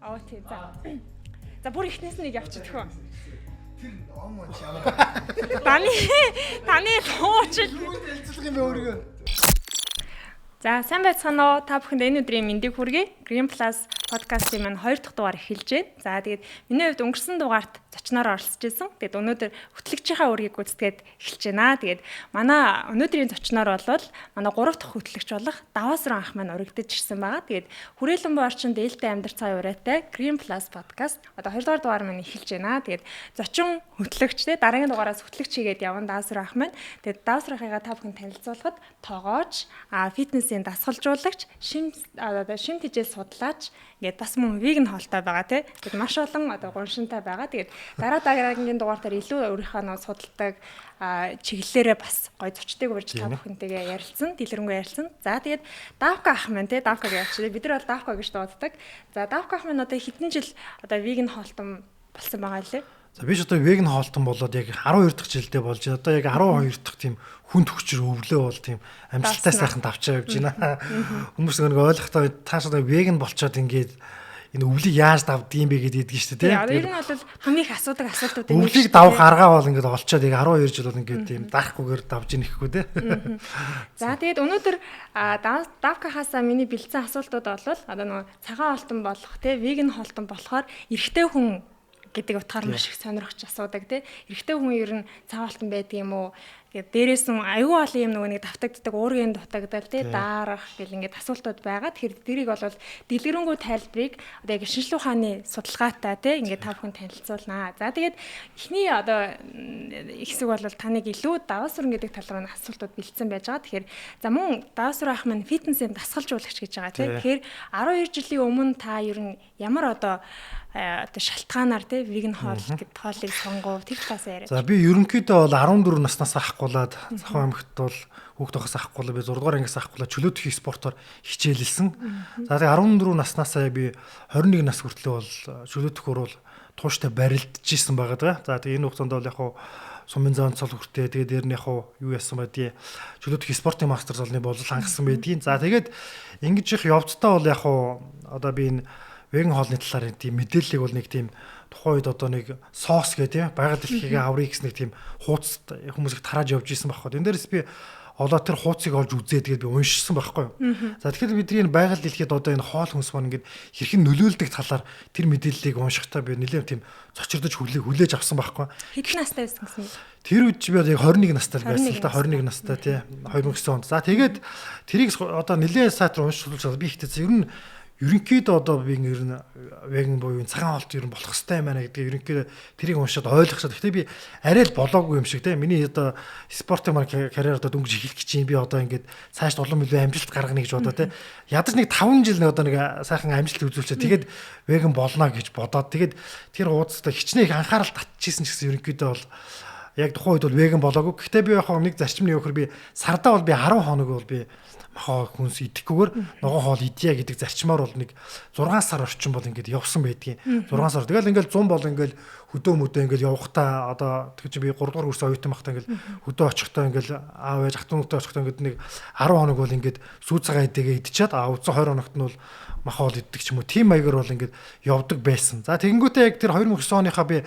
Аа тий за. За бүр ихнээс нэг явчихдаг хөө. Тэр ом чамаа. Таны хуучил. Юу хэлцэх юм бэ өөрийгөө? За сайн байцгаана уу? Та бүхэнд энэ өдрийн мэндийг хүргэе. Green Plus подкастын маань 2 дахь дугаар эхэлж байна. За тэгээд миний хувьд өнгөрсөн дугаарт зочноор оролцож байсан. Тэгээд өнөөдөр хөтлөгчийнхаа үргийг гүйцэтгээд эхэлж байна. Тэгээд манай өнөөдрийн зочноор бол манай 3 дахь хөтлөгч болох Даваасран ах маань урагдж ирсэн байгаа. Тэгээд хүрээлэн боо орчинд ээлтэй амьдрал цаа ураатай Green Plus подкаст одоо 2 дугаар дугаар маань эхэлж байна. Тэгээд зочин хөтлөгч те дараагийн дугаараас хөтлөгч хийгээд явна Даваасран ах маань. Тэгээд Даваасран ахыгаа та бүхэнд танилцуулахад тоогооч, фитнесийн дасгалжуулагч, шим тэжээл судлаач ингээд бас мөн веган хоолтой байгаа тий. Тэгээд маш олон одоо гоншинтай байгаа. Тэгээд дараагийн дугаартаар илүү өөрийнхөө нөө судалдаг чиглэлээрээ бас гой зочдыг урьж та бүхэнтэйгээ ярилцсан, дэлгэрэнгүй ярилцсан. За тэгээд Давка ах маань тий Давкаг явуулчих. Бид нар бол Давка гэж дууддаг. За Давка ах маань одоо хэдэн жил одоо веган хоолтон болсон байгаа лээ. За би ч одоо веган хоолтон болоод яг 12 дахь жилдээ болж байна. Одоо яг 12 дахь тийм хүн төгчөр өвлөө бол тийм амжилттай сайхан давчаа явж байна. Хүмүүс нэг ойлгохтой тааш одоо веган болчоод ингээд энэ өвлийг яаж давдгийм бэ гэдэг идэж штэ тийм. Яг ер нь бол хамгийн их асуудаг асуултууд энэ. Өвлийг давах аргаа бол ингээд олцоод яг 12 жил бол ингээд тийм даахгүйгээр давж ийн ихгүй тийм. За тэгээд өнөөдөр Давкахаасаа миний бэлдсэн асуултууд бол одоо нөгөө цагаан холтон болох тийм веган холтон болохоор эрэгтэй хүн гэдэг утгаар маш их сонирхож асуудаг тий. Эрэгтэй хүн ер нь цагаан холтон байдаг юм уу? Тэгээд дээрээс нь аюу олон юм нөгөө нэг давтагддаг, уургийн дутагдал тий, даарах гэл ингээд асуултууд байгаа. Тэгэхээр дэрийг бол дэлгэрэнгүй тайлбарыг одоо яг шинжлэх ухааны судалгаатай тий ингээд та бүхэн танилцуулнаа. За тэгээд эхний одоо хэсэг бол таныг илүү Даваасран гэдэг тал руу асуултууд бэлдсэн байж байгаа. Тэгэхээр за мөн Даваасран ах маань фитнесийн дасгалжуулагч гэж байгаа тий. Тэгэхээр 12 жилийн өмнө та ер нь ямар одоо шалтгаанаар тий веган хоол гэдэг хоолыг сонгов тэр талаас яриа. За би ерөнхийдөө бол 14 наснаас ахгуулаад Цахим аймагт бол хүүхд байхаас ахгуулаад би 6 дугаар ангиас ахгуулаад чөлөөт их спортоор хичээлэлсэн. За тэгээ 14 наснаасаа би 21 нас хүртлэе бол чөлөөт хөрөөл тууштай барилдажсэн байгаа. За тэгээ энэ хугацаанд бол яг хуу сумын зоон цол хүртээ тэгээ дээр нь яг хуу юу яасан байдгийг чөлөөт их спортын мастер золны болол хангасан байдгийг. За тэгээд ингэж их явцдаа бол яг хуу одоо би энэ веган хоолны талаар тийм мэдээллийг бол нэг тийм тухайн үед одоо нэг соус гэх тийм байгаль дэлхийгээ аврыг гэсэн нэг тийм хуудас хүмүүс их тарааж явж исэн байхгүй. Энд дээрээс би олоо тэр хуудсыг олж үзээ тэгээд би уншсан байхгүй. За тэгэхээр бидний энэ байгаль дэлхийд одоо энэ хоол хүнс маань ингээд хэрхэн нөлөөлдөг талаар тэр мэдээллийг уншихтаа би нэлээд тийм цочирдож хүлээж авсан байхгүй. Хэдэн настай байсан гэсэн юм? Тэр үед би яг 21 настай байсан л да 21 настай тий 2009 онд. За тэгээд тэрийг одоо нэлээд сайтар уншиж би ихтэй ер нь ерөнхийдөө одоо би ер нь веган буюу цагаан хоолт ер нь болох хэрэгтэй юм байна гэдэг ерөнхийдөө тэрийг уншаад ойлгоход. Гэхдээ би арай л болоогүй юм шиг те. Миний одоо спортын маань карьер одоо дөнгөж эхлэх гэж юм. Би одоо ингээд цааш улам илүү амжилт гаргана гэж бодоо те. Ядаж нэг 5 жил одоо нэг сайхан амжилт үзүүлчихээ. Тэгээд веган болно гэж бодоод тэгээд тэр уудастай хичнээн их анхаарал татчихсан ч гэсэн ерөнхийдөө бол яг тухайн үед бол веган болоогүй. Гэхдээ би яг нэг зарчимны өгөхөр би сардаа бол би 10 хоног бол би махаа хүнс идэхгүйгээр ногоон хоол идья гэдэг зарчмаар бол нэг 6 сар орчим бол ингээд явсан байдгийн. 6 сар. Тэгэл ингээд 100 бол ингээд хөдөө мөдөө ингээд явахтаа одоо тэгж би 3 дугаар курс оюутан багтаа ингээд хөдөө очихтаа ингээд аав ээж хатуунуудтай очихтаа ингээд нэг 10 хоног бол ингээд сүү цагаан идэгээ идчихад үдсэн 20 хоногт нь бол махаа хоол иддэг ч юм уу. Тим маягаар бол ингээд явдаг байсан. За тэгэнгүүтээ яг тэр 2009 оныхаа би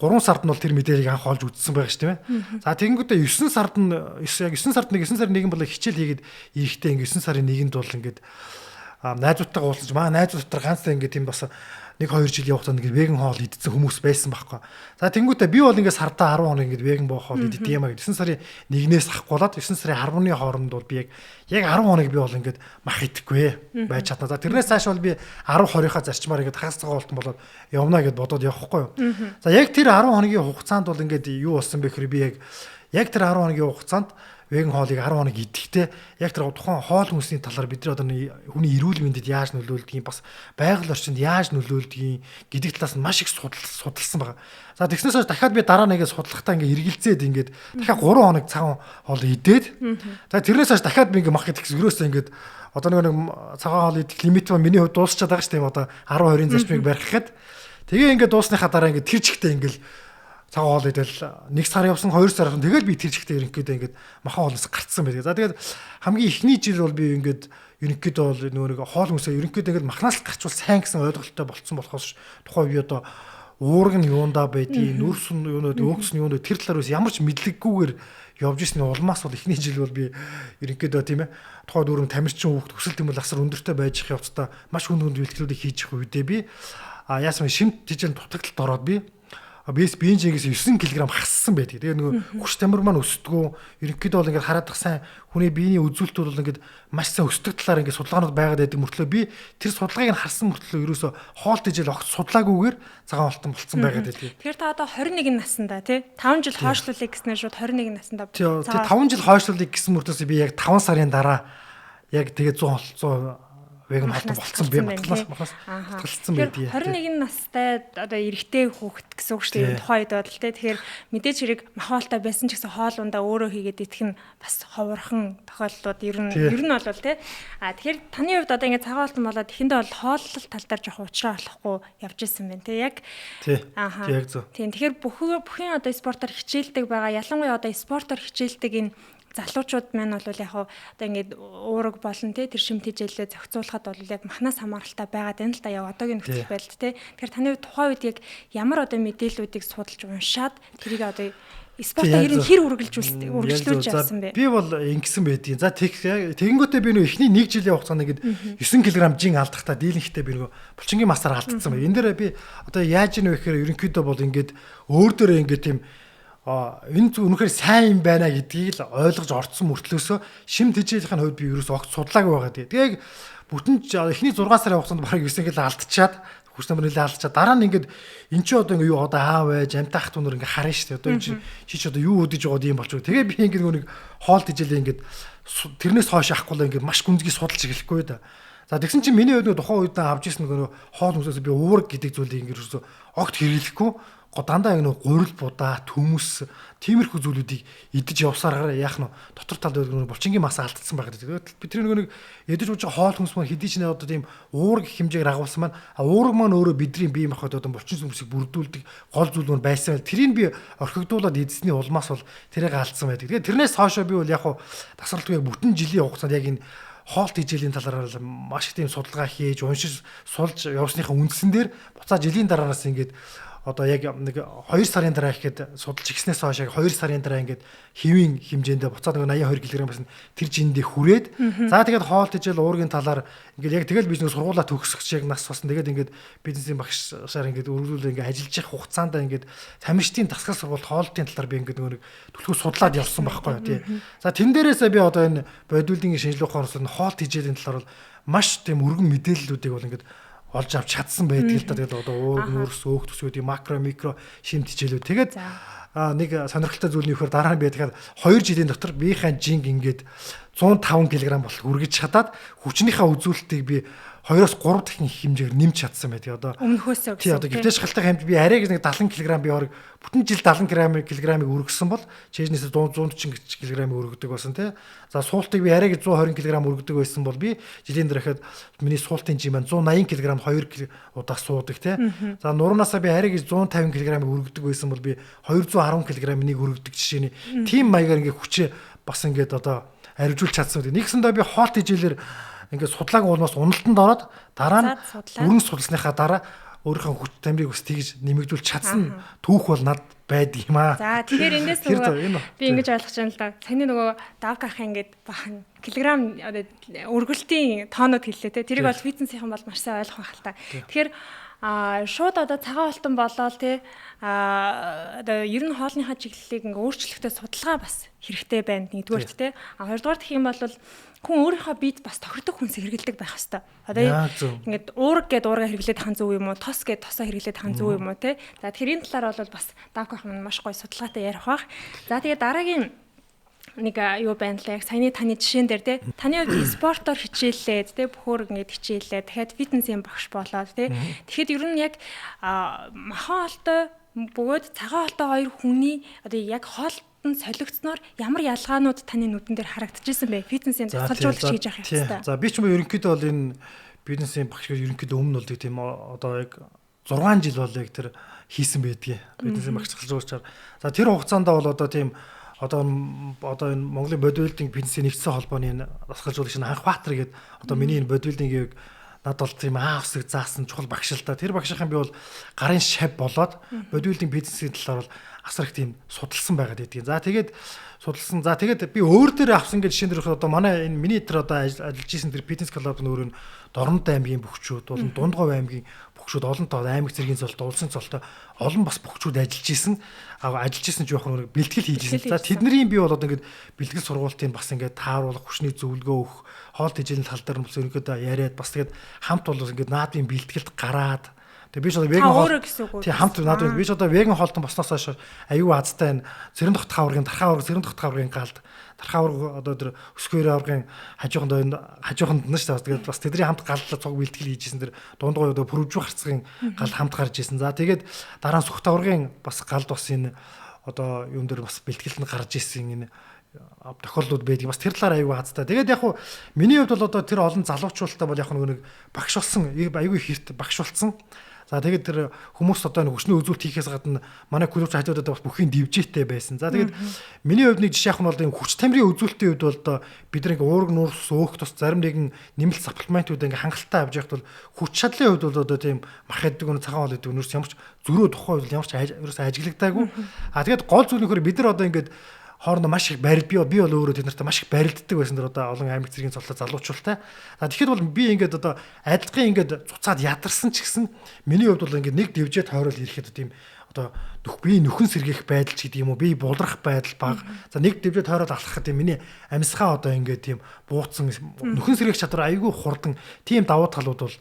3 сард нь бол тэр мэдээллийг анх олж үзсэн байгаа шүү дээ. За тэгэнгүүтээ 9 сард нь яг 9 сард нэг бол хичээл хийгээд ирэхдээ ингээд 9 сарын 1-нд бол ингээд найзуудтайгаа уулзаж маа найзуудтар ганцтай ингээд тийм бас 1-2 жил явахтаа ингээд веган хоол идсэн хүмүүс байсан байхгүй. За тэгэнгүүтээ би бол ингээд сартаа 10 хоног ингээд веган хоол идэх юм аа. 9 сарын 1-ээс ахгуулаад 9 сарын 10-ны хооронд бол би яг 10 хоног би бол ингээд мах идэхгүй байж чадна. За тэрнээс цааш бол би 10-20-ийнхаа зарчмаар ингээд хагас цагаан хоолтон болоод явна гэд бодоод явахгүй юу. За яг тэр 10 хоногийн хугацаанд бол ингээд юу болсон бэ гэхээр би яг тэр 10 хоногийн хугацаанд веган хоолыг 10 хоног идэхдээ яг тэр тухайн хоол хүнсний талаар бид нар одоо хүний эрүүл мэндэд яаж нөлөөлдөг юм бас байгаль орчинд яаж нөлөөлдөг гэдэг талаас нь маш их судалсан байгаа. За тэгснээс хойш дахиад би дараа нэгээ судлахтаа ингээ эргэлзээд ингээд дахиад 3 хоног цагаан хоол идээд за тэрнээс хойш дахиад би ингээ мах идэх гэсэн өрөөсөө ингээд одоо нэг цагаан хоол идэх лимит маань миний хувьд дуусчихад байгаа шүү дээ. Одоо 10-20-ын зарчмыг барих гэхэд тэгээ ингээ дуусныхаа дараа ингээ тэр чигтээ ингээл цагаан хоол идэл 1 сар явсан 2 сар явсан тэгэл би тэр чигтээ ерөнхийдөө ингээд махан хоолноос гарцсан байдаг. За тэгээд хамгийн эхний жил бол би ингээд ерөнхийдөө бол нөгөө нэг хоол хүнсээ ерөнхийдөө ингээд махнаас гарчвал сайн гэсэн ойлголттой болцсон болохоос тухайн үе одоо уураг нь юундаа байдгийг, нүрс нь юунууд, өөгс нь юунууд тэр талаар бас ямар ч мэдлэггүйгээр явж ирсний улмаас бол эхний жил бол би ерөнхийдөө тийм ээ тухайн дөрөв тамирчин хүүхд төсөл тэмэл асар өндөртэй байж их явцдаа маш хүнд бэлтгэлүүдийг хийж их үедээ би яасан шимт тижэл дутагдлалд ороод би биенжээс 9 кг хассан байдаг. Тэгээ нөгөө хүч тамир маань өсдгөө ерөнхийдөө бол ингээд хараад сайн хүний биений үзүүлэлтүүд бол ингээд маш сайн өсдөг талаар ингээд судалгаанууд байгаад байдаг мөртлөө би тэр судалгааг нь харсан мөртлөө ерөөсө хоол тэжээл огт судлаагүйгээр цагаан алтан болцсон байгаад байдаг. Тэгэхээр та одоо 21 наснда тий 5 жил хойшлуулъя гэснээр шууд 21 наснда. Тэгээ 5 жил хойшлуулъя гэсэн мөртлөөс би яг 5 сарын дараа яг тэгээ 100 веган болцсон би махнаас татгалцсан байдгийг. 21 настай одоо эрэгтэй хүүхэд гэсэн үг шүү дээ. Тухайн үед бодол те. Тэгэхээр мэдээж хэрэг махаалтай байсан ч гэсэн хоол ундаа өөрөө хийгээд идэх нь бас ховорхон тохиолдлууд ер нь бол те. Тэгэхээр таны хувьд одоо ингээд цагаан алтан болоод эхэндээ бол хооллол тал дээр жоох уучраа болохгүй явж исэн байна те. Яг яг зөв. Тийм. Тэгэхээр бүхэн одоо спортоор хичээлдэг байгаа. Ялангуяа одоо спортоор хичээлдэг энэ залуучууд маань бол яг одоо ингээд уураг болон тэр шимт хичээлээ зохицуулахад бол яг махнаас хамааралтай байгаад байна л да яг одоогийн нөхцөл байдал те. Тэгэхээр таны тухайн үед яг ямар одоо мэдээллүүдийг судалж уншаад тэрийг одоо спортоор ер нь хэр үргэлжлүүлж явсан бэ? Би бол ингэсэн байдгийн. За тэгэнгүүтээ би нөө эхний 1 жилийн хугацаанд ингээд 9 кг жин алдахтаа дийлэнхтэй би нөгөө булчингийн масаар алдсан байна. Энэ дээр би одоо яаж ийнө вэ гэхээр ерөнхийдөө бол ингээд өөр дөөрөө ингээд тийм энэ зүг үнэхээр сайн юм байна гэдгийг л ойлгож орцсон мөртлөөсөө шим тэжээлийн хувьд би ерөөсөө огт судлаагүй байгаа. Тэгээд бүтэн эхний 6 сарын хугацаанд бараг 9 кг алдчихад хүч тамир нэлээ алдчихад дараа нь ингээд эн чи одоо юу одоо аав ээж амтаах түнөр ингээд харна шүү дээ. Одоо эн чи одоо юу өдөж байгаад юм болч. Тэгээ би ингээд нэг хоол тэжээлээ ингээд тэрнээс хойш авахгүй ингээд маш гүнзгий судалж эхлэхгүй да. За тэгсэн чинь миний хувьд тухайн үед авч ирсэн нөгөө хоол хүнсээс би уураг гэдэг зүйлийг ингээд ерөөсөө огт хэрэглэхгүй дандаа яг нэг гурил будаа төмөс тиймэрхүү зүйлүүдийг идэж явсараар яах нь дотор талд нэг булчингийн мас алдсан байгаа. Тэгээд би тэр нэг идэж ууж хоол хүнс маань хэдий ч нэ одоо тийм уураг хэмжээгээр агуулсан маань уураг маань өөрөө бидний бие махбод одоо булчин сүмсийг бүрдүүлдэг гол зүйл нь байсан. Тэрийг би орхигдуулаад эзэсний улмаас бол тэрийг алдсан байдаг. Тэгээд тэрнээс хоошоо би бол яг тасралтгүй бүтэн жилийн хугацаанд яг энэ хоол тэжээлийн талаар маш их тийм судалгаа хийж уншиж сулж явсныхаа үндсэн дээр буцаа жилийн дараараас ингээд одоо яг нэг 2 сарын дараа ихэд судалж игснээс хойш яг 2 сарын дараа ингээд хэвийн хэмжээндээ буцаад 82 кг байсан тэр жиндээ хүрээд за тэгээд хоол тэжээл уургийн талаар ингээд яг тэгэл бизнес сургуулаа төгсөх шиг нас басан тэгээд ингээд бизнесийн багшаар ингээд өргөлүүлээ ингээд ажиллаж явах хугацаанд ингээд тамирчдын дасгал сургуульд хоолтын талаар би ингээд нэг төлхөө судлаад явсан байхгүй тий. За тэн дээрээсээ би одоо энэ бодиулдын шинжилгээ ухаан хоол тэжээлийн талаар бол маш тийм өргөн мэдээллүүдийг бол ингээд олж авч чадсан байдаг л да. Тэгээд одоо уург нүрс өөх төсгүүдийн макро микро шимт хичээлүүд. Тэгээд нэг сонирхолтой зүйл нь юу гэхээр дараа нь би тэгэхээр 2 жилийн дотор биеийн жинг ингээд 105 кг болох үргэж чадаад хүчнийхээ үзүүлэлтийг би 2-3 дахин хэмжээгээр нэмж чадсан байдаг. Одоо өмнөхөөсөө гэсэн. Тий одоо гэвтэж шалтгаан хэмжээ би арай нэг 70 кг би орог бүтэн жил 70 кг-ыг өргөсөн бол чэйжнээс 140 кг-ыг өргөдөг байсан тий. За суултыг би арай 120 кг өргөдөг байсан бол би жилийн дарахад миний суултын жим маань 180 кг 2 удаа суудаг тий. За нурунаасаа би арай 150 кг-ыг өргөдөг байсан бол би 210 кг-ыг өргөдөг жишээний тийм маягаар ингээ хүчээ бас ингээд одоо арвижуулж чадсан үү. Нэгсэндээ би хоол тэжээлэр ингээд судлаагийн улмаас уналтанд ороод дараа нь бүрэн судалсныхаа дараа өөрийнхөө хүч тамирыг бас тэгж нэмэгдүүлж чадсан түүх бол над байдаг юм аа. За тэгэхээр эндээс нөгөө би ингэж ойлгож байна л да. Таны нөгөө давк ах ингээд бахан килограмм өргөлтийн тоонод хэллээ те. Тэрийг бол фитнесийнхэн бол маш сайн ойлгох байх л та. Тэгэхээр шууд одоо цагаан алтан болоод те одоо ер нь хоолныхаа чиглэлийг ингээ өөрчлөлтөө судалгаа бас хэрэгтэй байна нэгдүгээрт те. Хоёрдугаар гэх юм бол хүн өөрийнхөө биед бас тохирдог хүнс хэрэглэдэг байх хэвээр. Одоо ингээд уураг гэд уурга хэрэглээд хан зөв юм уу? Тос гэд тосоо хэрэглээд хан зөв юм уу те? За тэгэхээр энэ талаар бол бас давк ах маш гоё судалгаатай ярих бах. За тэгээд дараагийн нэг юу байна лээ. Саяны таны жишээн дээр те. Таны хувьд спортоор хичээллээд те бөхөр ингээд хичээллээд дахиад фитнесийн багш болоод те. Тэгэхэд ер нь яг махан алтай бөгөөд цагаан алтай хоёр хүний одоо яг хоолтон солигдсноор ямар ялгаанууд таны нүдэн дээр харагдчихсан бэ? Фитнесийн засалжуулагч хийж явах хэрэгтэй. За би ч юм ерөнхийдөө бол энэ бизнесийн багш гэж ерөнхийдөө өмнө бол тийм одоо яг 6 жил бол яг тэр хийсэн байдгийг. Бизнесийн багш засалжуулагчаар. За тэр хугацаанд бол одоо тийм одоо энэ Монголын бодибилдинг бизнесийн нэгдсэн холбооны дасгалжуулагч анх Баатар гэдэг одоо миний энэ бодибилдингийг надад бол тийм усыг заасан чухал багш л да. Тэр багшийн би бол гарын шав болоод бодибилдинг бизнесийн талаар бол асар их тийм судалсан байгаад байдгийг. За тэгээд судалсан. За тэгээд би өөр дээр авсан гэж жишээн дөрөх одоо манай энэ миний тэр одоо ажиллаж исэн тэр бизнес клуб нөр нь Дорнод аймгийн бөхчүүд болон Дундгов аймгийн бөхчүүд олон тоо аймаг зэргийн цолтой улсын цолтой олон бас бөхчүүд ажиллаж исэн жоохон бэлтгэл хийж исэн. За тэдний би бол одоо ингээд бэлтгэл сургалтын бас ингээд тааруулах хүчний зөвлөгөө өгөх хоол тэжээлийн тал дээр бас ерөнхийдөө яриад бас тэгээд хамт бол ингээд наадмын бэлтгэлд гараад тэгээ би ч одоо веган хоол тий хамт наадмын би ч одоо веган хоолтон босноос хойш аюу азтай энэ цэрэн тогт хаврын цэрэн тогт хаврын галд тархаавар одоо тэр өсгөөр аврагын хажууханд нь шүү дээ. Тэгээд бас тэдний хамт галлаа цог бэлтгэл хийжсэн тэр дундгой одоо пүрвжүү харцгийн гал хамт гарч ирсэн. За тэгээд дараа нь сүхт аврагын бас галд бас энэ одоо юун дээр бас бэлтгэлд нь гарч ирсэн энэ тохиолдлууд байдаг. Бас тэр талаар аюу хазтай. Тэгээд яг хуу миний хувьд бол одоо тэр олон залуучуулалтаа бол яг нэг багш болсон аюу их хэрт багш болсон. За тэгээд тэр хүмүүс одоо нэг хүчний үзүүлэлт хийхээс гадна манай клубч хажуудад бас бүхийн дивжээтэй байсан. За тэгээд миний хувьд нэг жишээ ахын бол энэ хүч тамирын үзүүлэлтийн хувьд бол одоо бид нэг уург нуурс өөх тус зарим нэгэн нэмэлт саплементүүд ингээ хангалттай авч явахд бол хүч чадлын хувьд бол одоо тийм мах гэдэг нь цагаан хоол гэдэг нь ямарч зөрөө тухай хувьд ямарч ерөөсөө ажиглагдаагүй. А тэгээд гол зүйл нөхөр бид нар одоо ингээд хоорондоо маш их барил би бол өөрөө тэд нартай маш их барилддаг байсан дэр одоо олон аймаг зэргийн цолтой залуучуултай. Тэгэхэд бол би ингээд одоо адилхан ингээд цуцаад ядарсан ч гэсэн миний хувьд бол ингээд нэг дивжээ тойрол ирэхэд тийм одоо би нөхөн сэргийх байдал ч гэдэг юм уу би булрах байдал баг. За нэг дивжээ тойрол алхахад тийм миний амьсгаа одоо ингээд тийм бууцсан нөхөн сэргийх чадвар айгүй хурдан тийм давуу талууд бол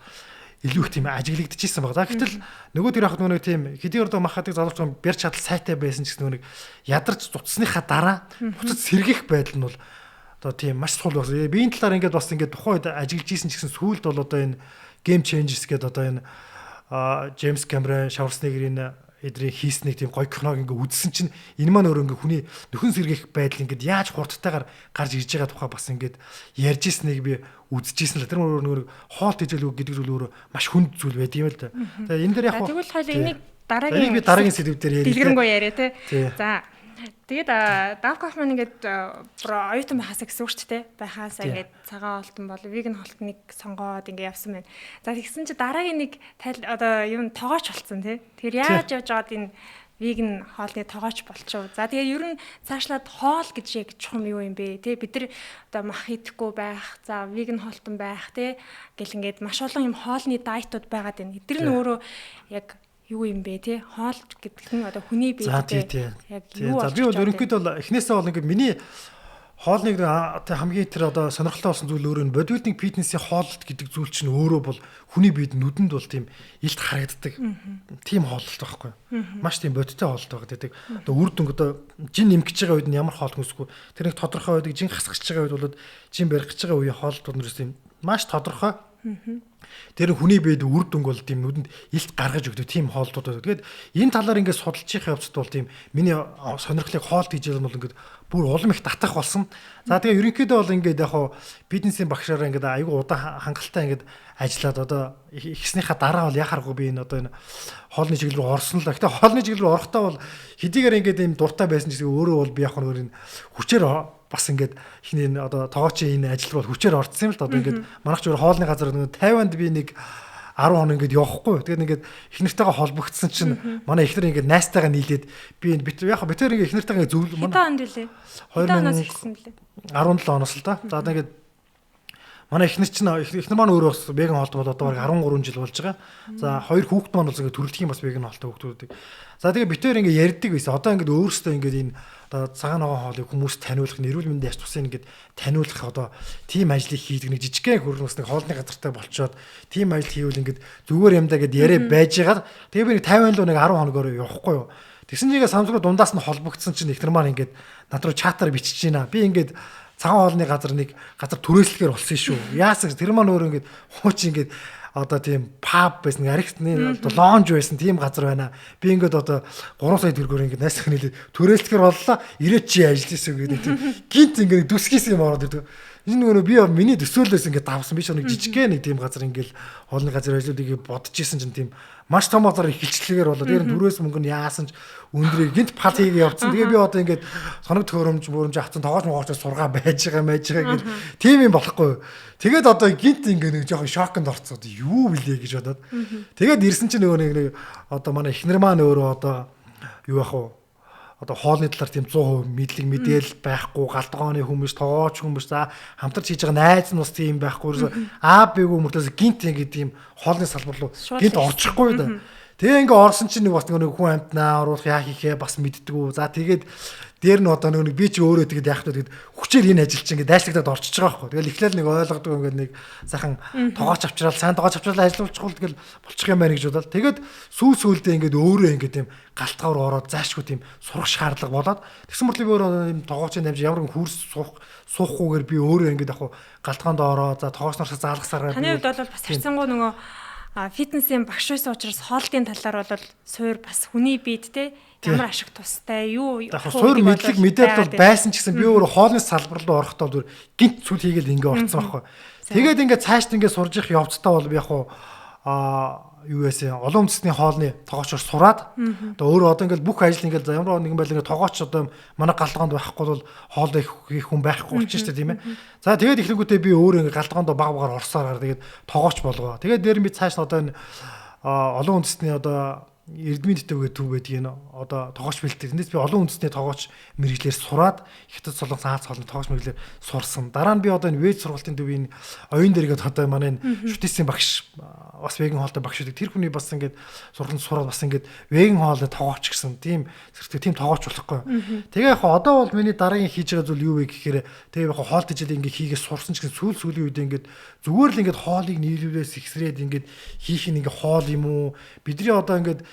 илүү их тийм ажиглагдчихсан байна. За гэтэл нөгөө тэр ахад нэг тийм хэдий ордог махадаг залуучууд барь чадал сайтай байсан ч гэсэн нэг ядарч цуцсныхаа дараа буцаж сэргийх байдал нь бол одоо тийм маш сул болсон. Биеийн талаар ингээд бас ингээд тухайн үед ажиглаж исэн ч гэсэн сүүлд бол одоо энэ Game Changers гэдэг одоо энэ Джеймс Кэмерон, Шварценеггерийн эдрийн хийснийг тийм гоё киног ингээ үзсэн чинь энэ маань өөр ингээ хүний нөхөн сэргийх байдал ингээд яаж хурдтайгаар гарч ирж байгаа тухай бас ингээд ярьж ирснийг би үзчихсэн л. Тэр өөр хоол тэжээлгүй гэдэг зүйл өөр маш хүнд зүйл байд юм л да. Тэгээ энэ дээр яг тэгвэл хоёул энийг дараагийн сэдв дээр яриа. Дэлгэрэнгүй яриа те. За тэгээд Дав Кофман ингээд оюутан байхаас гэсэн үг шүү дээ. Байхаас ингээд цагаан хоолтон бол веган хоолтныг сонгоод ингээд явсан байна. За тэгсэн чи дараагийн нэг одоо юм тоогооч болцсон тий. Тэр яаж явж байгаад энэ веган хоолны тоогооч болчихов. За тэгээд ер нь цаашлаад хоол гэж яг чухам юу юм бэ тий. Бид нар одоо мах идэхгүй байх, за веган хоолтон байх тий. Гэл ингээд маш олон юм хоолны дайетууд байгаад байна. Эдгээр нь өөрөө яг юу юм бэ те хоол гэдэг нь одоо хүний биедээ яг юу болж байгаа. За би бол ерөнхийдөө бол эхнээсээ бол ингээд миний хоолныг хамгийн тэр одоо сонирхолтой болсон зүйл өөрөө нь бодибилдинг фитнесийн хооллолт гэдэг зүйл чинь өөрөө бол хүний биед нүдэнд бол тийм илт харагддаг. Тийм хооллолт байхгүй. Маш тийм бодиттой хооллолт байдаг. Одоо үр дүнг одоо жин нэмгэж байгаа үед нь ямар хоол хүнсгүй. Тэр нэг тодорхой байдаг. Жин хасгаж байгаа үед бол жин барих гэж байгаа үеийн хооллолт бол тийм маш тодорхой. Тэр хүний биед үр дүнг бол тийм нүдэнд илт гаргаж өгдөг тийм хооллууд байдаг. Тэгээд энэ талаар ингээд судалж их явцд бол тийм миний сонирхлыг хоол тийжэл бол ингээд бүр улам их татах болсон. За тэгээ ерөнхийдөө бол ингээд яг хоо бизнесийн багшаараа ингээд айгүй удаан хангалттай ингээд ажиллаад одоо ихснийхаа дараа бол яхааргүй би энэ одоо энэ хоолны чиглэл рүү орсон л. Гэхдээ хоолны чиглэл рүү орохдоо бол хэдийгээр ингээд ийм дуртай байсан ч гэсэн өөрөө бол би яг хөө энэ хүчээр бас ингээд ихний одоо тоогоочийн энэ ажил бол хүчээр орцсон юм л да. Одоо ингээд манайх ч өөр хоолны газар 50-нд би нэг 10 хоног ингээд явахгүй. Тэгээд ингээд эхнэртэйгээ холбогдсон чинь манай эхнэр ингээд найстайгаа нийлээд би яг битэр ингээд эхнэртэйгээ зөвлөв. Хэдэн онд үлээ? 2017 оноос л да. За ингээд манай эхнэр чинь эхнэр маань өөрөө бас веган хоолтой бол одоо бараг 13 жил болж байгаа. За хоёр хүүхэд маань бол ингээд төрөлхийн бас веган хоолтой хүүхдүүд. За тэгээ битэр ингээд ярьдаг байсан. Одоо ингээд өөрөөсөө ингээд энэ одоо цагаан ногоон хоолыг хүмүүст таниулах, эрүүл мэндийн ач тусыг ингээд таниулах одоо тийм ажлыг хийдэг нэг жижигхэн хөрнөөс нэг хоолны газартай болчоод тийм ажил хийвэл ингээд зүгээр юм да гэд яриа байж байгаад тэгээ би нэг 50 л нэг 10 хоногоор явахгүй юу. Тэгсэн чигээ Самсунг дундаас нь холбогдсон чинь эхнэр маань ингээд над руу чатаар бичиж байна. Би ингээд цагаан хоолны газар түрээслэгээр болсон шүү. Яасан тэр маань өөрөө ингээд хууч ингээд одоо тийм паб байсан, аригтны одоо лонж байсан тийм газар байна. Би ингээд одоо 3 сая төгрөгөөр ингээд найсах нийлээд түрээслэхээр боллоо. Ирээд чи ажилласан гэдэг тийм гинт ингээд дүсгийсэн юм ороод ирдэг. Энэ нөгөө би миний төсөөлөөс ингээд давсан биш нэг жижигхэн нэг тийм газар ингээд хоолны газар ажлуудыг бодож исэн чинь тийм маш том газар ихэлчлэгээр болоод дээр нь түрээс мөнгө нь яасан ч өндрийг гинт пал хийгээ явцсан. Тэгээ би одоо ингээд соног төхөөрөмж авцсан тоогооч могоочоо сургаа байж байгаа гэл тийм юм болохгүй. Тэгээд одоо гинт ингээд нэг жоохон шоконд орцсон. Юу вүлээ гэж бодоод. Тэгээд ирсэн чинь нөгөө нэг одоо манай эхнэр маань өөрөө одоо юу яах вэ? Одоо хоолны талаар тийм 100% мэдлэг мэдээлэл байхгүй, галтгооны хүмүүс, тоогооч хүмүүс, за хамтарч хийж байгаа найз нь бас тийм байхгүй. Бэгүү мөртөөс гинт ингээд тийм хоолны салбар руу гинт орчихгүй да. Тэгээ ингээ орсон чинь нэг бас нэг хүн амтнаа оруулах яа хийхээ бас мэддэггүй. За тэгээд дээр нь одоо нэг би чи өөрөө тэгээд яах вэ тэгээд хүчээр энэ ажил чинь ингээ дайсагдаад орчиж байгаа байхгүй. Тэгэл эхлээл нэг ойлгодог ингээ нэг сайхан тоогооч авчраал, сайн тоогооч авчраал ажиллуулчихвал тэгэл болчих юм байна гэж бодоод тэгээд сүүлдээ ингээ өөрөө ингээ тийм галтгавар ороод заашгүй тийм сурах шаардлага болоод тэгсэн мэт би өөрөө юм тоогоочийн дамж ямар нэг курс суухгүйгээр би өөрөө ингээ яг галтгоонд ороо за тоогооч нараас заалгасараа таны хувьд бол бас харьцангуй нөгөө фитнесийн багш байсан учраас хоолтын талаар бол суур бас хүний биед те ямар ашиг тустай юу суур мэдлэг мэдээд бол байсан ч гэсэн би өөрөө хоолны салбар руу орохдоо зүгээр гинт цүл хийгээл ингээ орцсон байхгүй. Тэгээд ингээ цаашд ингээ сурж их явцдаа бол би яг юу яасан олон үндэсний хоолны тоогоочор сураад одоо өөрөө одоо ингээл бүх ажил ингээл ямар нэгэн байл ингээ тоогооч одоо манай галдгоонд байхгүй бол хоол хийх хүн байхгүй болчих шүү дээ тийм ээ. За тэгээд эхлэнгүүтээ би өөрөө ингээ галдгоонд багаар орсоор тэгээд тоогооч болгоо. Тэгээд дээр нь би цааш одоо энэ олон үндэсний одоо Эрдмийн төв байдгийг одоо тоогооч бэлтээ. Тэндээс би олон үндэсний тоогооч мэрэгчлэр сураад Хятад солонгос Аз хоолны тоогооч мэрэгчлэр сурсан. Дараа нь би одоо энэ вэж сургалтын төвийн оюун дээргээд одоо манай шүтээсийн багш бас веган хоолтой багш үүдэг. Тэр хүний бас ингээд сургалтанд сураад бас ингээд веган хоолны тоогооч гэсэн тийм тоогооч болохгүй. Тэгээ яг одоо бол миний дараагийн хийж байгаа зүйл юу вэ гэхээр тэгээ яг хоолт ижил ингээд хийгээ сурсан ч гэсэн сүүлийн үед ингээд зүгээр л ингээд хоолыг нийлүүлээс ихсрээд ингээд хийх нь ингээд хоол юм уу? Бидний одоо ингээд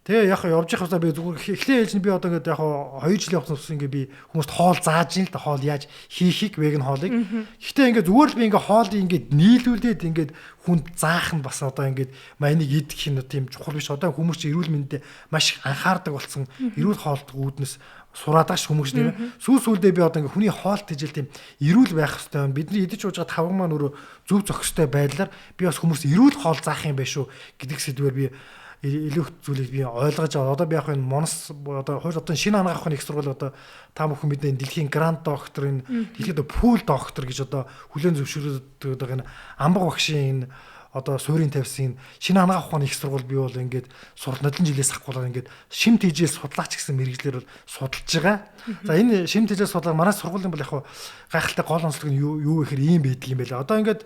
тэгээ яг явж байхад би зүгээр эхлээ ээлж нь би одоо ингээд яг 2 жилийн хугацаанд ингээд би хүмүүст хоол зааж ин л да хоол яаж хийхийг веган хоолыг. Гэхдээ ингээд зүгээр л би ингээд хоолыг ингээд нийлүүлээд ингээд хүнд заах нь бас одоо ингээд маяныг идэх юм тийм чухал биш. Одоо хүмүүс чинь эрүүл мэндэд маш их анхаардаг болсон. Эрүүл хоолт үүднээс сураад байгаа ш хүмүүс тийм ээ. Сүүлдээ би одоо ингээд хүний хоолт ижил тийм эрүүл байх хэрэгтэй. Бидний идэж ууж байгаа тавг маань өөрөө зөв зохистой байдлаар би бас хүмүүс эрүүл хоол заах юм байна шүү гэдэг сэдвээр би илүү зүйлийг би ойлгож аваад одоо би яг энэ Монс одоо хойш одоо шинэ анагаах ухааны их сургууль одоо та бүхэн бидний дэлхийн гранд доктор энэ дэлхийд пул доктор гэж одоо хүлээн зөвшөөрөд байгаа энэ амбаг багшийн энэ одоо суурийн тавьсан шинэ анагаах ухааны их сургууль би бол ингээд нодлон жилээс ахгуулаад ингээд шим тэжээл судлаач гэсэн мэргэжлэр бол судалж байгаа. За энэ шим тэжээл судлаа манай сургуулийн бол яг гайхалтай гол онцлог нь юу гэхээр ийм байдаг юм байлаа. Одоо ингээд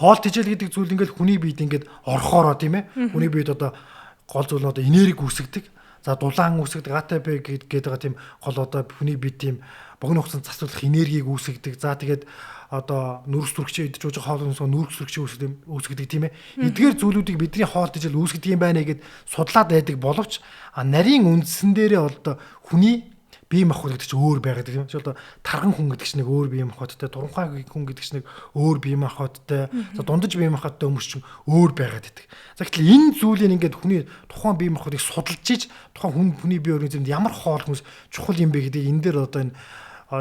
хоол тэжээл гэдэг зүйл ингээд хүний биед ингээд орхоороо тийм ээ. Хүний биед одоо гол зүйл нь одоо энерги үүсгдэг. За дулаан үүсгдэг АТП гэдэг байгаа тийм гол одоо хүний биед тийм богино хугацаанд засварлах энергийг үүсгдэг. За тэгээд одоо нүрс төрөгчөө идэж ууж хоолны нүрс төрөгчөө үүсгдэг тийм ээ. Эдгээр зүйлүүдийг бидний хоол тэжээл үүсгдэг юм байна гэд судлаад байдаг боловч нарийн үндсэн дээрээ одоо хүний бие махбод гэдэг чинь өөр байгаад тийм ч одоо тарган хүн гэдэг чинь нэг өөр бие махбодтой, туранхай хүн гэдэг чинь нэг өөр бие махбодтой, за дундаж бие махбодтой хүмүүс чинь өөр байгаад байдаг. За гэтэл энэ зүйлийг ингээд хүний тухайн бие махбодыг судалж иж тухайн хүний бие организмд ямар хоол хүмүүс чухал юм бэ гэдэг энэ дээр одоо энэ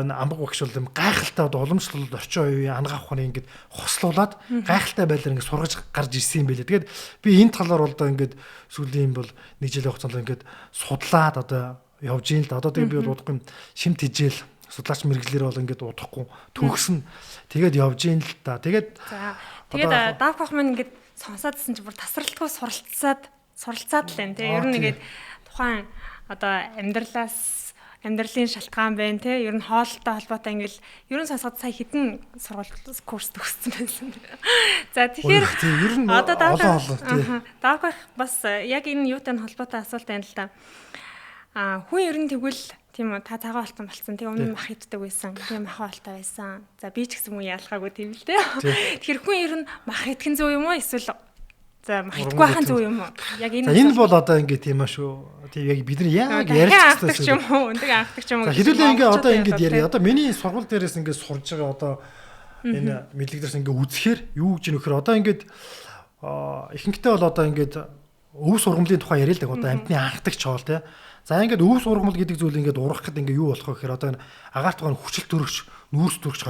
амбаг багш бол юм гайхалтай одоо уламжлалт орчин үеийн анагаах ухааны ингээд хослуулад гайхалтай байдлаар ингээд сургаж гарч ирсэн юм байлээ. Тэгээд би энэ талаар бол одоо ингээд сүүлийн бол нэг жилийн хугацаанд ингээд судлаад одоо явж ийн л да. Одоо тэгээ би бол удахгүй шим тэжээл судлаач мэрэгчлэр бол ингээд удахгүй төгсөн. Тэгээд явж ийн л да. Тэгээд даах бах маань ингээд сонсоодсэн чинь бүр тасралтгүй суралцаад л байна тий. Ер нь ингээд тухайн одоо амьдралын шалтгаан байна тий. Ер нь хоолтой холбоотой ингээл ер нь сонсоход сая хэдэн сургалт курс төгссөн байсан. За тэгэхээр одоо даах бах бас яг энэ юутай холбоотой асуулт байна л да. Хүн ер нь тэгвэл тийм үү та цагаан алтан болсон. Тэгээ өмнө мах иддэг байсан. Тэгээ мах алтаа байсан. За би ч гэсэн муу яалахаагүй тийм л дээ. Тэгэхээр хүн ер нь мах идэх нь зөв юм уу? Эсвэл за мах идэхгүй байх нь зөв юм уу? Яг энэ бол одоо ингэ тийм аа шүү. Тийм яг бид нар яг ярьж байгаа юм уу? Өндөг анхдаг ч юм уу? Хэдүүлээ ингэ одоо ингэ яриа. Одоо миний сургууль дээрээс ингэ сурж байгаа одоо энэ мэдлэг дээрс ингэ үзэхээр юу гэж нөхөр одоо ингэ ихэнхдээ бол одоо ингэ өв сургамлын тухай яриа л да. Одоо амьтны анхдагч хоол те. За ингээд өв сургамл гэдэг зүйл ингээд урах гэхэд ингээд юу болох вэ гэхээр одоо агаарт байгаа хүчил төрөгч, нүүрс төрөгч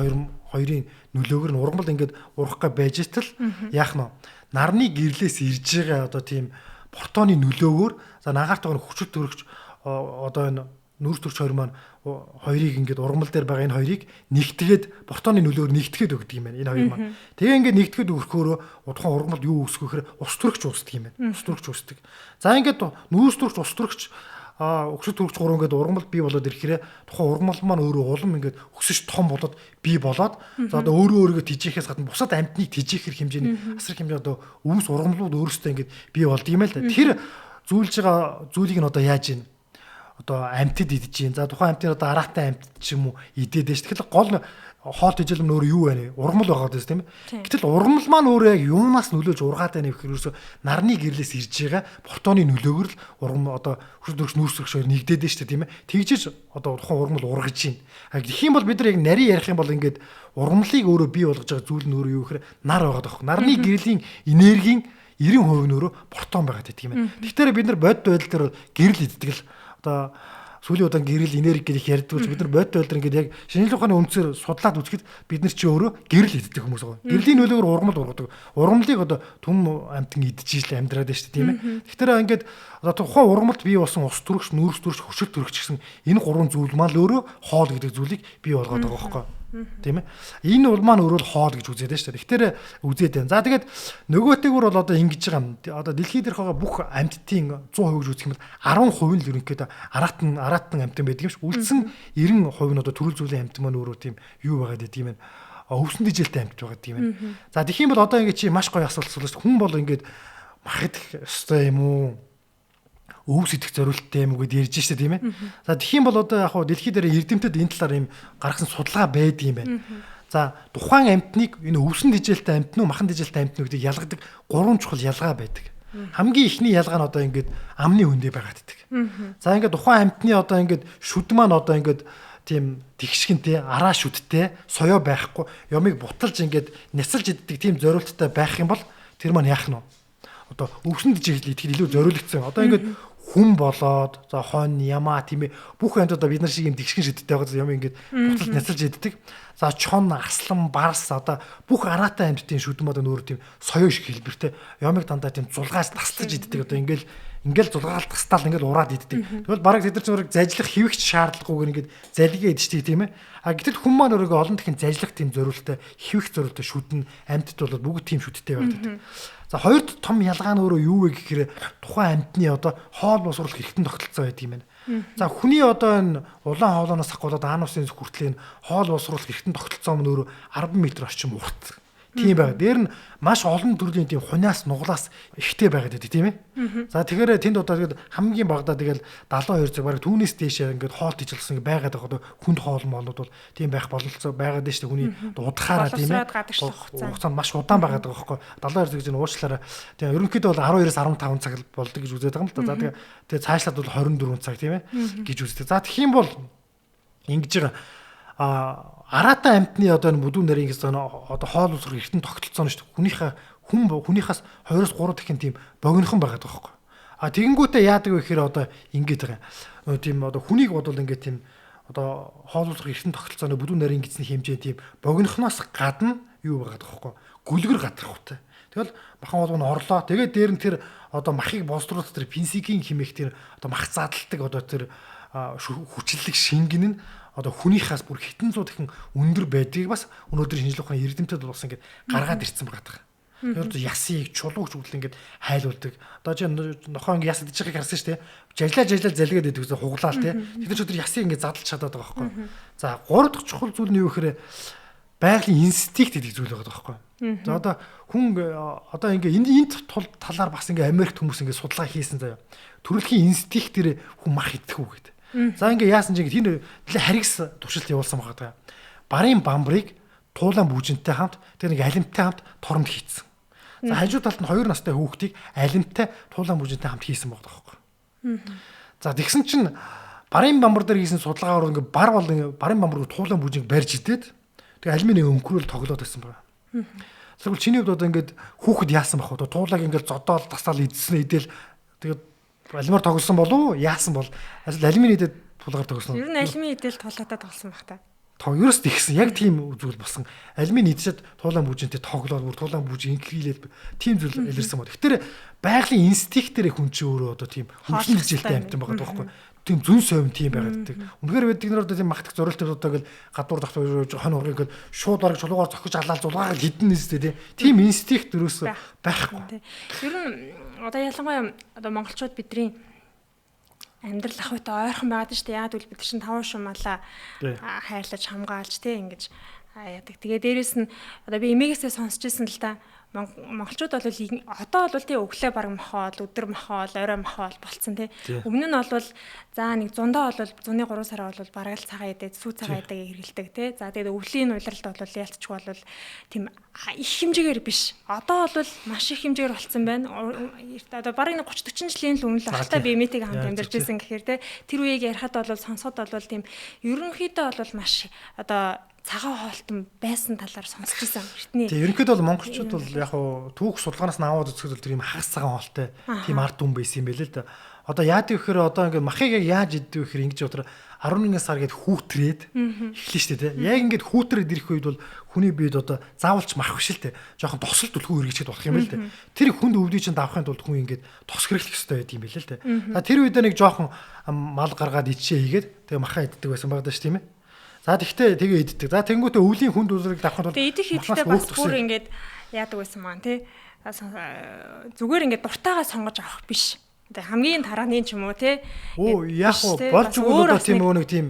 хоёрын нөлөөгөр нь ургамал ингээд урах гэ байж тал яах нь нарны гэрлээс ирж байгаа одоо тийм протоны нөлөөгөөр за агаарт байгаа хүчил төрөгч одоо энэ нүүрс төрөгч хоёр маань хоёрыг ингээд ургамал дээр байгаа энэ хоёрыг нэгтгээд протоны нөлөөр нэгтгээд өгдөг юм байна. Энэ хоёр маань. Тэгээ ингээд нэгтгээд өгөхөөрөө тухайн ургамалд юу үүсгэх вэ гэхээр ус төрөгч үүсдэг юм байна. Ус төрөгч үүсдэг. За ингээд нүүрс төрөгч ус төрөгч өксөд төрөгч гурван ингээд ургамал бий болоод ирэхээр тухайн ургамал маань өөрөө улам ингээд өксөж том болоод бий болоод за одоо өөрөө тижээхээс гадна бусад амьтныг тижээх хэмжээний асар их хэмжээ одоо өвс ургамлууд өөрөөсөө ингээд бий болд юм л да. Тэр зүйлж байгаа зүйлийг нь одоо яаж ийн одоо амьтад идэж гин. За тухайн амьтны одоо араатай амьтд ч юм уу идээд ш. Тэгэхээр гол хоол тэжээлм нь өөрөө юу вэ? Ургамал байгаа дээс тийм ээ. Гэтэл ургамал маань өөрөө яг юунаас нөлөөж ургаад байна гэхээр ерөөсө нарны гэрлээс ирж байгаа протоны нөлөөгөр л ургам одоо хөшөлтөрч нүүрсгч хоёр нэгдээд нь ш тийм ээ. Тэгжиж одоо тухайн ургамал ургаж гин. Гэх юм бол бид нар яг нарийн ярих юм бол ингээд ургамлыг өөрөө бий болгож байгаа зүйл нь өөрөө юу гэхээр нар байгаа даахгүй. Нарны гэрлийн энергийн 90% нь өөрөө протон байгаа гэдэг юм ээ. Тэгэхээр бид нар бодит байдал дээр гэрэл иддэг л одоо сүүлийн удаан гэрэл энерги гэж ярьдаг бол бид нар бодит байлдар ингээд яг шинжлэх ухааны үндсээр судлаад үзэхэд бид нар чи өөрөө гэрэл иддэг хүмүүс байгаа. Гэрлийн нөлөөгөөр ургамал ургадаг. Ургамлыг одоо түн амьтан идэж ижил амьдраад байна шүү дээ тийм ээ. Тэгэхээр ингээд одоо тухайн ургамалд бий болсон ус төрөгч, нүүрс төрөгч, хөшөл төрөгч гэсэн энэ гурван зүйл маань өөрөө хоол гэдэг зүйлийг бий болгоод байгаа байхгүй. Тийм ээ. Энэ бол маань өөрөө хоол гэж үзээд байна шүү дээ. Тэгэхээр үзээд байна. За тэгээд нөгөөтэйгүр бол одоо ингэж байгаа юм. Одоо дэлхийд дээрх байгаа бүх амьтдын 100% гэж үзэх юм бол 10% нь л ерөнхийдөө араатан амьтан байдаг юм ш. Үлдсэн 90% нь одоо төрөл зүйлийн амьтан маань өөрөө тийм юу байгаад байдаг юм байна. Өвсөн дижэлтэй амьт байгаад тийм байна. За тэгэх юм бол одоо ингэ чи маш гоё асуулт асуулж хүн бол ингэж махадах ёстой юм уу? Өвс идэх зорилттой юм уу гэдээ ярьж штэ тийм ээ. За тэгэх юм бол одоо яг хуу дэлхий дээр эрдэмтэд энэ талаар юм гаргасан судалгаа байдаг юм байна. За тухайн амьтныг энэ өвсөн дижэлтэй амьт нь махан дижэлтэй амьт нь гэдгийг ялгадаг 3 чухал ялгаа байдаг. Хамгийн ихний ялгаа нь одоо ингээд амны хөндөө байгаад байдаг. За ингээд тухайн амьтны одоо ингээд шүд маань одоо ингээд тийм тэгшгэнтэй араа шүдтэй соёо байхгүй ямыг буталж ингээд няцалж иддэг тийм зорилттой байх юм бол тэр маань яах нь вэ? Одоо өвсөн дижээл идэхэд илүү зориулагдсан. Одоо ингээд хүн болоод за хонь ямаа тийм ээ бүх амьтад бид нар шиг юм тэгшгэн шидтэй байгаа юм ингээд буталж няцалж иддэг. За чон, аслан, барс одоо бүх араатай амьтдын шүдэн одоо нөр тийм соёо шиг хэлбэртэй ямыг дандаа тийм зулгаас таслаж иддэг. Одоо ингээл зулгаал тастаал ингээл ураад иддэг. Тэгвэл бараг тэд нар ч зажлах хэвэгч шаардлагагүйгээр ингээд залгээ идчихдэг тийм ээ. А гэтэл хүн маань өөрөө олон дахин зажлах тийм зориултай хэвэгч зориултай шүдэн амьтд бол бүгд тийм шүдтэй байдаг. За хоёр том ялгаа нь өөрөө юу вэ гэхээр тухайн амьтны одоо хоол босруулах эрхтэн тогтолцоо байдаг юм байна. За хүний одоо энэ улаан хоолооноос ахгуулаад анусын хүртэл энэ хоол босруулах эрхтэн тогтолцоо нь өөрөө 10 м орчим урт. Тийм байгаа. Дээр нь маш олон төрлийн тийм хунаас нуглаас ихтэй байгаад байдаг тийм ээ. За тэгэхээр тэнд одоо тэгээд хамгийн багадаа тэгэл 72 цаг бараг түүнээс дээшээ ингээд хоол тижлсэн байгаад байгаа одоо хүнд хоол моолууд бол тийм байх бололцоо байгаад байна шүү дээ. Хүний удахаараа тийм ээ. Хугацаанд маш удаан байгаад байгаа байхгүй. 72 цаг гэж уучлаарай. Тийм ерөнхийдөө бол 12-15 цаг болдог гэж үзээд байгаа юм л да. За тэгээд цаашлаад бол 24 цаг тийм ээ гэж үздэг. За тэгэх юм бол ингэж байгаа араатай амьтны одоо энэ бүдүүн нарийн гэсэн одоо хоол усрах эртэн тогтолцоо нь шүү дээ. Хүнийхээс 2-3 дахин тийм богинохон байгаад байгаа байхгүй. А тэгэнгүүтээ яадаг вэ гэхээр одоо ингэж байгаа. Тийм одоо хүнийг бодвол ингээд тийм одоо хоол усрах эртэн тогтолцооны бүдүүн нарийн гэсний хэмжээ тийм богинохноос гадна юу байгаад байгаа байхгүй. Гүлгэр гадрахтай. Тэгэл махан болгоно орлоо. Тэгээд дээр нь тэр одоо махыг боловсруулах тэр пенсигийн хэмээх тэр одоо мах задлдаг одоо тэр хүчлэлэг шингэн нь одоо хүнийхээс бүр хитэн зуун дахин өндөр байдгийг бас өнөөдөр шинжлэх ухааны эрдэмтэд бас ингээд гаргаад ирсэн байгаа. Тэгэхээр ясыг чулууч үгэл ингээд хайлуулдаг. Одоо чи нохоо ингээд яс идэж байгааг харсан шүү дээ. Жажлаа залгээд идэх гэсэн хуглаал тий. Тэгэхээр ч өдөр ясыг ингээд задлж чадаад байгаа байхгүй. За 3 дахь чухал зүйл нь юу гэхээр байгалийн инстинкт гэдэг зүйл байгаа байхгүй. За одоо хүн одоо ингээд энэ талаар бас ингээд Америкт хүмүүс ингээд судалгаа хийсэн заяа. Төрөлхийн инстинктээр хүн мах идэх үү гэдэг. За ингээ яасан ч ингэ тийм харигс туршилт явуулсан байгаа. Барын бамбарыг туулан бүжинтэй хамт тэр нэг алимттай хамт торонд хийцэн. За хажуу талд нь 2 настай хүүхдийг алимттай туулан бүжинтэй хамт хийсэн байгаа байхгүй. За тэгсэн чинь барын бамбар дээр хийсэн судалгаагаар ингээ барын бамбар руу туулан бүжиг барьж идээд тэг алюминий өнгөрөөл тоглоод байсан байгаа. Тэгвэл чиний хувьд одоо ингээд хүүхэд яасан бах вэ? Туулаг ингээд зодоол тасаал идсэн идэл Тэгээд алимаар тоглосон болов уу? Яасан бол алимын нийтэд тулгаар тоглосон. Ер нь алимын нийтэд тулгаатаа тоглосон баг та. Ерөөс тэгсэн. Яг тийм зүйл болсон. Алимын нийтэд туулаан бүжинтэй тоглоод бүр туулаан бүж инкрилээд тийм зүйл илэрсэн байна. Тэгэхээр байгалийн инстинктээр хүн чинь өөрөө одоо тийм хөгжлийн жилтэй амьтан байгаа байхгүй. Тийм зүн совин тийм байгаад. Үнэхээр бид нар одоо тийм махтах зорилттой одоо гэл гадуур давтаж хонь урыг гэл шууд бараг чулуугаар зохиж алаал зулгаа хідэн нэстэй тийм инстинкт өрөөсөө байхгүй. Ер нь одоо ялангуяа одоо монголчууд бидний амьдрал ах үйтэй ойрхон байгаад шүү дээ. Яг үл бид чинь таван шумаалаа хайрлаж хамгаалж тий ингэж яадаг. Тэгээ дээрэс нь одоо би эмээгээсээ сонсч ирсэн л да. Монголчууд бол одоо бол тий өглөө баг мохоол, өдөр мохоол, орой мохоол болцсон тий. Өмнө нь бол за нэг зундаа бол зуны 3 сараа бол бараг л цагаан идээд сүү цагаан идэг хэргэлдэг тий. За тэгээд өвлийн уйлралд бол ялцчих бол тийм их хэмжээгээр биш. Одоо бол маш их хэмжээгээр болцсон байна. Одоо бараг 30-40 жилийн л өмнө л ахaltaа би эмээтэйгээ хамт амьдарч байсан гэхээр тий. Тэр үеийг ярихад бол сонсоход бол тийм ерөнхийдөө бол маш одоо цагаан хоолтон байсан талаар сонсч байсан эртний. Тэгээ ерөнхийдөө бол монголчууд бол яг хуу түүх судалгаанаас аваад үзэхэд бол тэр юм хагас цагаан хоолтой тийм ард түмэн байсан юм байл л да. Одоо яадаг вэхээр одоо ингээд махыг яг яаж иддэг вэхээр ингэж одоо 11 сар гээд хүүтрээд эхлэн штэ тий. Яг ингээд хүүтрээд ирэх үед бол хүний биед одоо заавалч марах биш л тий. Жохон тосол түлхүү эргэжэд болох юм байл тий. Тэр хүнд өвдөж чинь давахын тулд хүн ингээд тос хэрэглэх хэрэгтэй байд юм байл л тий. Тэр үед нэг жохон мал гаргаад ичээ хийгээд тэгээ махаа иддэг байсан байгаа ш тийм ээ. За тэгтээ тэгээ иддэг. За тэнгуүтээ өвлийн хүнд үзрэг давхад бол идэх хэдтэй бас бүр ингээд яадаг байсан маань тий. Зүгээр ингээд дуртайгаа сонгож авах биш. Тэгээ хамгийн тарааны ч юм уу тий. Яг болж өгвөл одоо тийм нэг тийм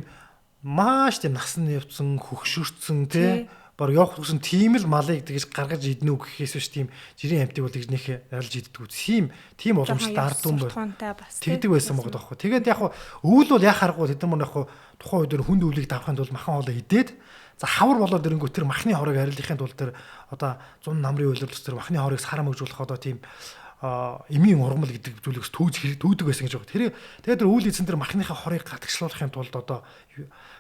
маш тийм насан явцсан хөгшөрцөн тий. Бар явах гэсэн тийм л малыг тэгж гаргаж иднэ үү гэхээс биш тийм жирийн амьтыг бол тэгж нэх ялж иддэг үү. Тийм уламжлалт ард юм байна. Тэгдэг байсан байгаа даахгүй. Тэгээд яг өвөл бол яхах аргагүй тэд нар яг тухайн үед хүнд өвлийг давхын тулд махан хоолоо идээд за хавар болоод ирэнгүүт тэр махны хорыг арилгахын тулд тэр одоо 100 намрын үйлрэл тэр махны хорыг сарам өгжүүлэх одоо тийм эмийн ургамал гэдэг зүйлээс төөдөг байсан гэж байгаа. Тэгээд тэр үйл эзэн тэр махныхаа хорыг гадагшлуулахын тулд одоо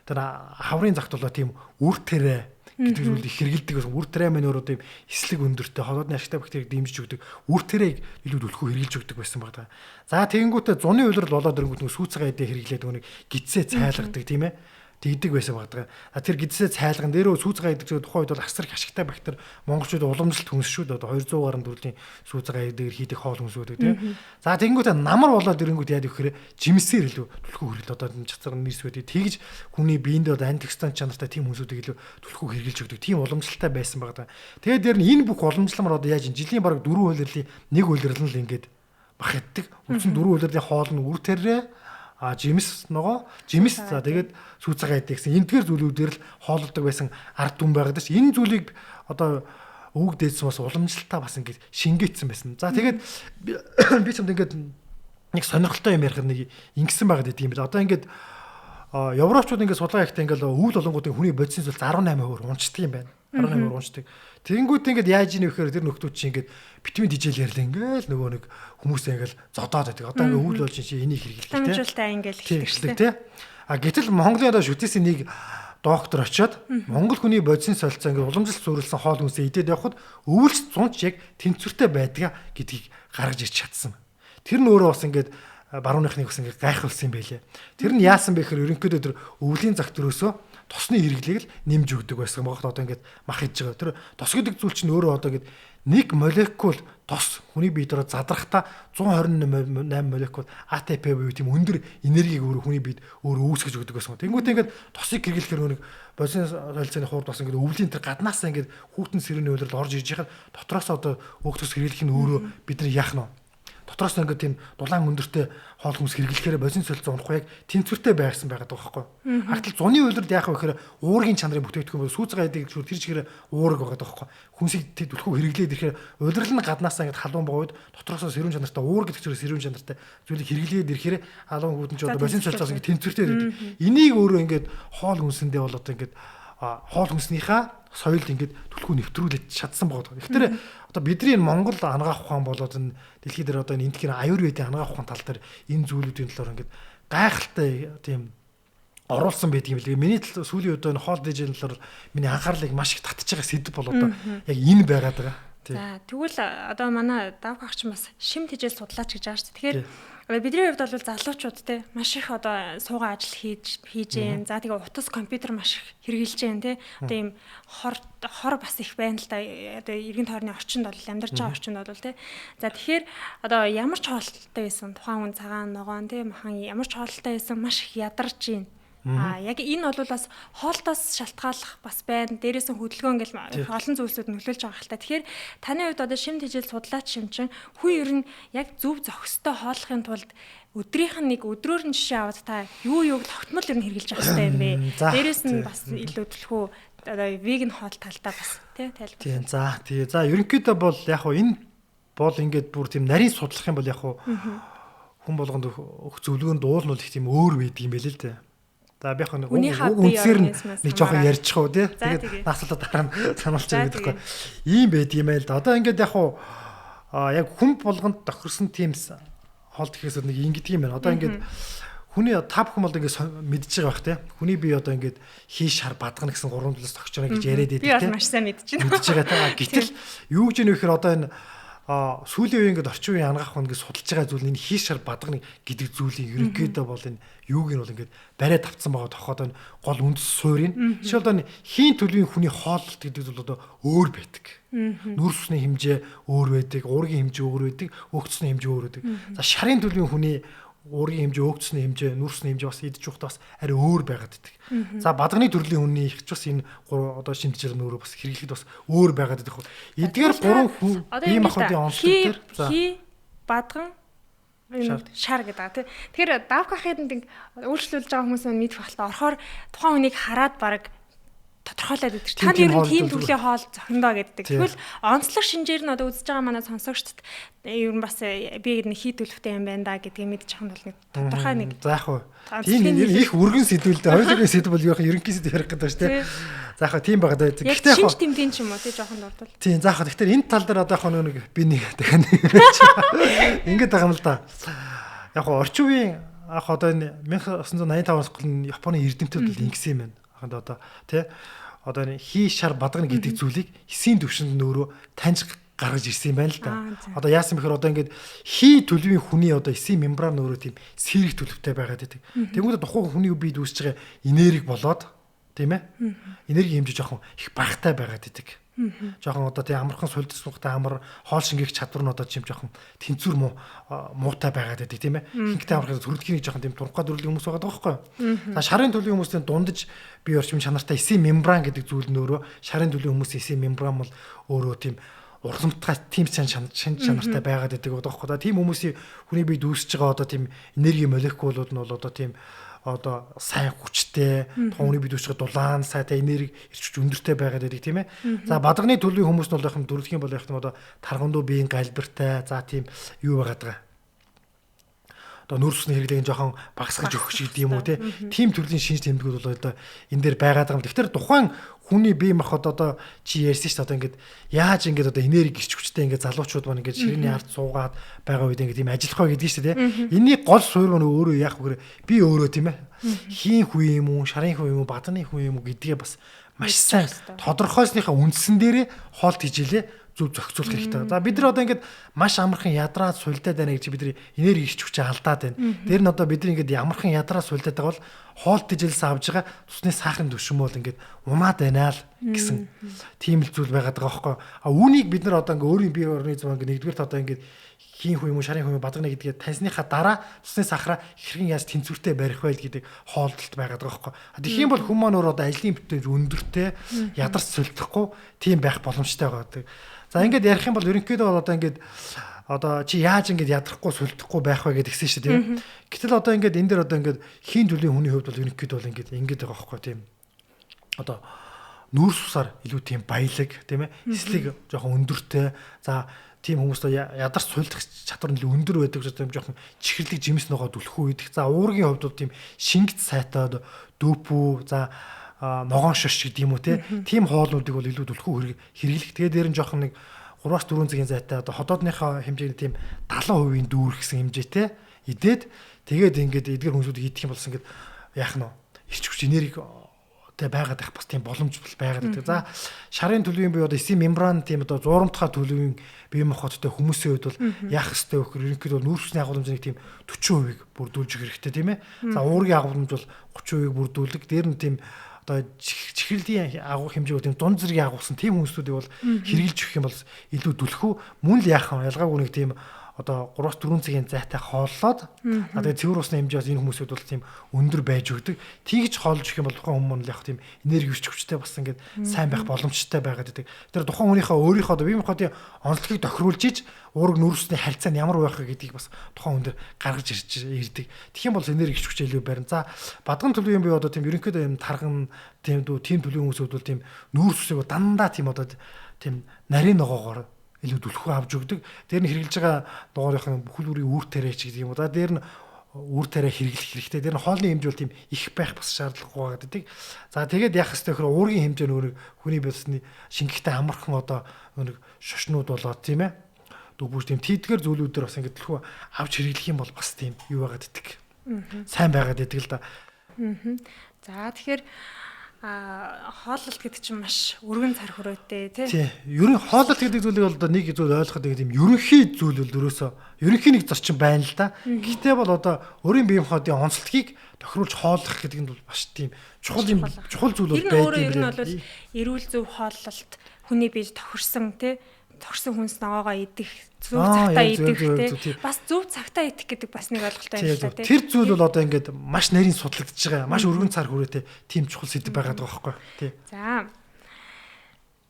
тэр хаврын загт болоо тийм үр тэрэ гэдэг зүйл их хэрэгэлдэг байсан. Үр тэрэ маань өөрөө тийм эслэг өндөртэй холоодны ашигтай бактерийг дэмжиж өгдөг. Үр тэрээг илүү төлхөө хэрэгжилж өгдөг байсан байна. За тэгэнгүүтээ зуны үйлрэл болоод ирэнгүүт нэг сүүцгээ идэ хэрэглээд нэг гидсээ цайлгадаг тийм ээ. Тэгдэг байсан байгаа. Тэр гидсээ цайлган дээрөө сүүцгээ идэх чинь тухайн үед бол асар их ашигтай бактери монголчууд уламжлалт хүнс шүү дээ. Одоо 200 гаруй төрлийн сүүцгээ идэх хийдэг хоол хүнсүүд тийм. За тэгэнгүүтээ намар болоод ирэнгүүт яад гэхээр жимсээр илүү төлхөө хэрэглээ. Одоо чацар нэрс байдаг. Тэгж хүний биеинд одоо антиоксидант чанартай тийм хүнсүүдийг илүү төлхөө хэрэгжилж өгдөг. Тийм уламжлалтай байсан байгаа. Тэгээд дээр нь энэ бүх уламжламар одоо яаж жилийн бараг 4 үйлрэлийн нэг үйлрэл нь л ингээд бах иддэг. Үндсэн 4 үйлрэлийн хоол нь үр тэрэ жимс за тэгээд сүүцгээ идэх гэсэн энэгээр зүйлүүдээр л хооллдог байсан ард түмэн байгаад ш. Энэ зүйлийг одоо өвөг дээдсэн бас уламжлалтаа бас ингээд шингээсэн байсан. За тэгээд би ч ингээд нэг сонирхолтой юм ярих нэг ингэсэн байгаад идэв юм бэл. Одоо ингээд европчууд ингээд судалгаа хийхдээ ингээд өвөл олонгуудын хүний бодисын зүйл 18% унцдаг юм байна. 18% унцдаг. Тэгэнгүүт ингээд яаж ийнэ вэхээр тэр нөхдүүд чинь ингээд витамин дижэл ярьлаа ингээд нөгөө нэг хүмүүсээ ингээд зодоод байдаг. Одоо ингээд өвөл болж чинь энийг хэрэглэдэг тийм. Амжилттай ингээд хэлдэг тийм. Гэтэл Монголын одоо шүтээсийн нэг доктор очиод монгол хүний бодисын солилцоо ингээд уламжлалт зүйрлсэн хоол хүнсээ идээд явхад өвөлч зунч яг тэнцвэртэй байдгаа гэдгийг гаргаж ирч чадсан. Тэр нь өөрөө бас ингээд барууныхныг бас ингээд гайхуулсан юм байлээ. Тэр нь яасан бэ гэхээр ерөнхийдөө тэр өвлийн загт өрөөсөө тосны хэрэглээг л нэмж өгдөг байсан. Монголд одоо ингээд мах хийж байгаа. Тэр тос гэдэг зүйл чинь өөрөө одоо ингээд нэг молекул тос хүний биед рүү задрахтаа 128 молекул ATP буюу тийм өндөр энергийг өөрөө хүний биед өөрөө үүсгэж өгдөг байсан. Тэнгүүтээ ингээд тосыг хэрэглэхээр нэг бодисын солилцооны хурд бас ингээд өвлийн тэр гаднаасаа ингээд хүүтэн сэрүүний үйлрэл орж иж яхад дотроос одоо өөхтөс хэрэглэх нь өөрөө бидний яах нь дотроос ингээд тийм дулаан өндөртэй хоол хүнс хэрэглэхээр бодисын солилцоо унахгүй яг тэнцвэртэй байрсан байгаад байгаа байхгүй. Агтал зуны үйлрэлд яах вэ гэхээр уургийн чанарын бүтээгдэхүүн бол сүүцгээ идэг шүү тэр чигээр уураг байгаа байхгүй. Хүнсийг төлхөө хэрэглээд ирэхээр үйлрэл нь гаднаасаа ингээд халуун богоод дотроос сэрүүн чанартай уураг гэдэг чигээр сэрүүн чанартай зүйлийг хэрэглээд ирэхээр халуун хүүтэн ч одоо бодисын солилцоос ингээд тэнцвэртэй байдаг. Энийг өөрөө ингээд хоол хүнсэндээ бол одоо ингээд хоол хүнснийхаа соёлд ингээд төлхөө нэвтрүүлж чадсан байгаа. Тэгэхээр одоо бидний Монгол анагаах ухаан болоод энэ дэлхийд дээр одоо энэ энтхийн аюурведийн анагаах ухаан тал дээр энэ зүйлүүдийн талаар ингээд гайхалтай тийм оруулсан байдаг юм билээ. Миний сүүлийн үед энэ хоол дижитал талаар миний анхаарлыг маш их татж байгаа сэдв бол одоо яг энэ байгаад байгаа. За тэгвэл одоо манай давх ах чинь бас шим тэжээл судлаач гэж байгаа шүү дээ. Тэгэхээр бидний хувьд бол залуучууд те маш их одоо суугаа ажил хийж гэн. За тэгээ утас компьютер маш их хэрэгжилж гэн те. Одоо ийм хор бас их байна л да. Одоо иргэн тойрны орчинд бол амьдарч байгаа орчинд бол те. За тэгэхээр одоо ямар ч хоолттой байсан тухайн хүн цагаан ногоон те махан ямар ч хоолттой байсан маш их ядарч гин. Яг энэ бол бас хоолтоос шалтгааллах бас байна. Дээрээс нь хөдөлгөөн ингээл олон зүйлсүүд нөлөөлж байгаа хэл та. Тэгэхээр таны хувьд одоо шим тэжээл судлаач шим чинь хүн ер нь яг зөв зохистой хооллохын тулд өдрийнх нь нэг өдрөөр нь жишээ аваад та юуг тогтмол ер нь хэрэгжилж авах хэрэгтэй юм бэ? Дээрээс нь бас илүү төлхөө одоо веган хоол талдаа бас тий тайлбар. Тийм за тий за ерөнхийдөө бол яг хуу энэ бол ингээд бүр тийм нарийн судлах юм бол яг хуу хүн болгонд өгөх зөвлөгөөнд уулнууд их тийм өөр байдаг юм байл л дээ. За би яг үнсээр нэг жоохон ярьчих уу тий. Тэгээд наасалаа дараа нь сануулж байгаа гэдэггүй. Ийм байд юм байл да. Одоо ингээд яг хуу яг хүн болгонд тохирсон тийм хоолт гэхээс нэг ингэдэг юм байна. Одоо ингээд хүний тав хүн бол ингээд мэдж байгаа бах тий. Хүний бие одоо ингээд хий шар бадгана гэсэн гурван талаас тогтж байгаа гэж яриад байдаг тий. Би бас маш сайн мэдж байна. Мэдж байгаа та. Гэтэл юу гэж нөхөр одоо энэ сүүлийн үеийн ингээд орчин үеийн ангаах хүн ингээд судалж байгаа зүйл энэ хий шар бадгана гэдэг зүйлийн ерөнхийдөө бол энэ юуг нь бол ингээд бариад тавцсан байгаа тохоод энэ гол үндэс суурийн жишээл одоо хийн төлөвийн хүний хооллолт гэдэг зүйл одоо өөр байдаг. Нүрс усны хэмжээ өөр байдаг, уургийн хэмжээ өөр байдаг, өөгцсний хэмжээ өөр байдаг. За шарын төлөвийн хүний уургийн хэмжээ, өөгцсний хэмжээ, нүрсний хэмжээ бас идэж ухтаа бас арай өөр байгаад байдаг. За бадганы төрлийн хүний их ч бас энэ одоо шимтжил нөрөө бас хэрэглэхэд бас өөр байгаад байдаг. Эдгээр гурван бие махбодын онцлог төр за бадган шар гэдэг. Тэгэхээр давх ахыд нэг өөрчлөлж байгаа хүмүүс мэдэх багтаа орохоор тухайн хүнийг хараад баг тодорхойлоод өгдөг. Та ер нь тийм төрлийн хоол зохиндоо гэдэг. Тэгвэл онцлог шинжээр нь одоо үзэж байгаа манай сонсогчдод ер нь бас би нэг хий төлөвтэй юм байна да гэдгийг мэдчих юм бол нэг тодорхой нэг. За яг уу. Тийм их өргөн сэдвэлдэ. Хоёулын сэдв бол яг ерөнхий сэдв ярих гэдэг шүү дээ. За яг тийм байгаад байдаг. Гэхдээ яг шинж тэмдгийн ч юм уу тий жоохон дурдвал. Тийм за яг тэгэхээр энэ тал дээр одоо яг нэг би нэг дахиад ингэж байгаа юм л да. Яг орчин үеийн яг одоо энэ 1985 оноос гол Японы эрдэмтэд бол ингэсэн юм байна. Одоо тий одоо хий шар бадгана гэдэг зүйлийг эсийн төвшөнд нөөрөө таньж гаргаж ирсэн юм байна л да. Одоо яасан бэхээр одоо ингээд хий төлөвийн хүний одоо эсийн мембран нөөрөө тийм сэрэг төлөвтэй байгаад байдаг. Тэгмээд тухайн хүний биед үүсэж байгаа энерги болоод тийм ээ. Энерги хэмжээ жоохон их багтай байгаад байдаг. Жоохон одоо тийм амархан сулдс сухтай амар хоол шингээх чадвар нь одоо чим жоохон тэнцвэр муутай байгаад байдаг тийм ээ. Хинхтэй амархан төрөлхийг жоохон тийм турхаа дөрөлийн хүмүүс байгаа байхгүй юу. За шарын төлөвийн хүмүүсийн дундаж бие орчим чанартай эсийн мембран гэдэг зүйл нь өөрөө шарын төлөвийн хүмүүсийн эсийн мембран бол өөрөө тийм урламтгай тийм чанартай байгаад байдаг байхгүй юу. Тийм хүмүүсийн хүний биед үүсэж байгаа одоо тийм энерги молекулууд нь бол одоо тийм одоо сайн хүчтэй тооны бид үүсгэж дулаан сайтай энерги ирчвч өндөртэй байгаад байдаг тийм ээ. За бадганы төлөвийн хүмүүс нь бол яхам дөрөвдгийн бол яхам одоо таргандуу биеийн галбиртай за тийм юу байгаад байгаа. Одоо нүрсний хэрэглээг жоохон багасгаж өгөх шиг юм уу тийм төрлийн шинж тэмдгүүд бол одоо энэ дээр байгаад байгаа юм. Тэгэхээр тухайн хүний бие махбод одоо чи ярьсан шүү дээ одоо ингээд яаж ингээд одоо энерги гэрч хүчтэй ингээд залуучууд маань ингээд ширээний ард суугаад байгаа үед ингээд тийм ажиллах вэ гэдэг шүү дээ. Энийний гол суурь маань өөрөө яах вэ? Би өөрөө тийм ээ. Хийн хүн юм уу, шарын хүн юм уу, бадганы хүн юм уу гэдгээ бас маш сайн тодорхойлсныхаа үндсэн дээрээ хоолт хийжээ зөв зохицуулах хэрэгтэй. За бид нар одоо ингээд маш амархан ядраад сулдаад байна гэж бидний энерги гэрч хүчээ алдаад байна. Тэр нь одоо бидний ингээд амархан ядраад сулдаад байгаа бол хоолт тижилс авж байгаа цусны сахарын түвшин бол ингээд унаад байна л гэсэн тийм л зүйл байгаад байгаа байхгүй. А үүнийг бид нар одоо ингээд өөрийн бие организм ингээд нэгдүгээр одоо ингээд хийн хүн юм уу шарын хүн бадгана гэдгээ таньсныхаа дараа цусны сахараа хэрхэн яаж тэнцвэртэй барих вэ гэдэг хоолтолт байгаад байгаа байхгүй. Тэгэх юм бол хүмүүс маань өөрөө одоо ажлын бүтээр өндөртэй ядарч сулдахгүй тийм байх боломжтой байгаа. За ингээд ярих юм бол ерөнхийдөө бол одоо ингээд одоо чи яаж ингээд ядрахгүй сулдахгүй байх вэ гэдгийгсэн шүү дээ тийм. Гэтэл одоо ингээд энэ дээр одоо ингээд хийн төлөвийн хүний хувьд бол ерөнхийдөө бол ингээд байгаа байхгүй тийм. Одоо нүүрс усаар илүү тийм баялаг тийм ээ. Эслэг жоохон өндөртэй. За тийм хүмүүст ядарч сулдах чадвар нь өндөр байдаг гэж тийм жоохон чихэрлэг жимс ногоо түлхүү идэх. За уургийн хувьд бол тийм шингэц сайтай дөөпүү за ногоон шиш гэдэг юм уу тийм хоолнуудыг бол илүү түлхүү хэрэглэх. Тэгээд дээр нь жоохон нэг 3-4 цагийн зайтай одоо ходоодныхоо хэмжээний тийм 70% дүүрэх гэсэн хэмжээтэй идээд тэгээд ингээд эдгээр хүмүүсүүд идэх юм болсон ингээд яах нь ирч хүч энерги байгаад байх бас тийм боломж байгаад байдаг. За шарын төлөвийн бие одоо эсийн мембран тийм одоо зуурамтгай төлөвийн бие махбодтой хүмүүсийн хувьд бол яах ёстой вэ гэхээр ерөнхийдөө нүүрсний агуулмжийг тийм 40% бүрдүүлж өгөх хэрэгтэй тийм ээ. За уургийн агуулмж бол 30% бүрдүүлэг. Дээр нь тийм одоо чихрэлийн агуулх хэмжээг тийм дунд зэргийн агуулсан тийм хүмүүсүүдийг бол хэрэгжилж өгөх юм бол илүү түлхүү. Мөн л яах вэ? Ялгаагүй нэг тийм одоо 3-4 цагийн зайтай хооллоод одоо цэвэр усны хэмжээс энэ хүмүүсүүд бол тийм өндөр байж өгдөг. Тэгж хоолж өгөх юм бол тухайн хүмүүс л яг тийм энерги хүч хүчтэй бас ингээд сайн байх боломжтой байгаад байдаг. Тэр тухайн хүнийхээ өөрийнхөө бие махбодын онцлогийг тохируулж иж уурэг нүүрсний харьцаа нь ямар байх вэ гэдгийг бас тухайн хүн дээр гаргаж ирдэг. Тэгэх юм бол энерги хүч илүү барина. За бадган төлөвийн бие одоо тийм ерөнхийдөө юм тарган тийм төлөвийн хүмүүсүүд бол тийм нүүрсийг дандаа тийм одоо тийм нарийн ногоогоор илүү түлхүү авч өгдөг. Дээр нь хэрэгжилж байгаа дугаарынхаа бүхэл бүрийн үр тариа ч гэдэг юм уу. За дээр нь үр тариа хэрэглэх хэрэгтэй. Дээр нь хоолны хэмжээ бол тийм их байх бас шаардлагагүй байгаа гэдэг. За тэгээд яах ёстой гэхээр уургийн хэмжээ нөгөө хүний биесний шингэхтэй амархан одоо нөгөө шошнууд болоод тийм ээ. Дүүбүүж тийм тийдгэр зүйлүүдээр бас ингэ түлхүү авч хэрэглэх юм бол бас тийм юу байгаад идэг. Сайн байгаад идэг л да. За тэгэхээр хооллолт гэдэг чинь маш өргөн цар хүрээтэй тий. Ерөн хооллолт гэдэг зүйлийг бол одоо нэг зүйл ойлгоход тийм ерөнхий зүйл бол ерөөсөө ерөнхий нэг зорчин байна л да. Гэхдээ бол одоо өөрийн бие махбодын онцлогийг тохируулж хооллох гэдэг нь бол маш тийм чухал зүйл бол байдаг юм байна. Энэ бол эрүүл зөв хооллолт хүний биед тохирсон хүнс ногоогоо идэх, зөв цагтаа идэх те. Бас зөв цагтаа идэх гэдэг бас нэг ойлголт байна л да те. Тэр зүйл бол одоо ингээд маш нарийн судлагдж байгаа. Маш өргөн цар хүрээтэй тийм чухал сэдв байгаад байгаа байхгүй тий.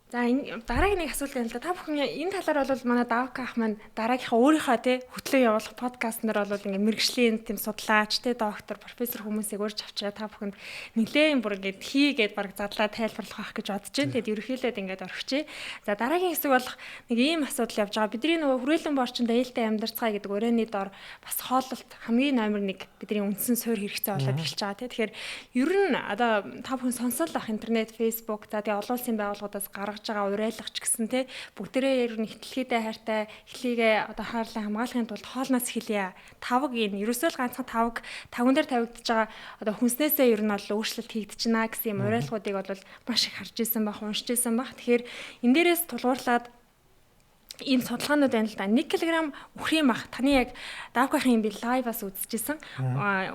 За энэ дараагийн нэг асуулт байна л да. Та бүхэн энэ талаар бол манай Давка ах маань дараагийнхаа өөрийнхөө те хөтлөө явуулах подкаст нар бол ингээ мэрэгжлийн тийм судлаач те доктор профессор хүмүүсийг урьж авчираа та бүхэнд нэлээдийн бүр ингээ хийгээд баг задлаа тайлбарлах байх гэж бодож байна. Тэгэд ерөнхийдөө ингээд орхичээ. За дараагийн хэсэг болох нэг ийм асуудал явж байгаа. Бидний нөгөө хүрээлэн борчинд ээлтэй амьдарцгаая гэдэг өрөөний дор бас хооллолт хамгийн номер 1 бидний үндсэн суурь хэрэгцээ болоод эхэлж байгаа те. Тэгэхээр ер нь одоо та бүхэн сонсол ах интернет, фейсбુક за тэгээ олон улсын байгууллагуудаас гаргаж байгаа урайлах ч гэсэн те бүгдээрээ ер нь ихтлхийдээ хайртай эхлийгээ одоо хааллын хамгаалахын тулд хоолноос эхэлье. Тавг энэ ерөөсөө л ганцхан тавган дээр тавигдж байгаа одоо хүнснээсээ ер нь бол өөрчлөлт хийгдчихнэ гэсэн юм урайлгуудыг бол маш их харж ирсэн баг, уншиж ирсэн баг. Тэгэхээр энэ дээрээс тулгуурлаад ийм судалгаанууд байна л да. 1 кг үхрийн мах таны яг Давкахын би лайваас үзчихсэн.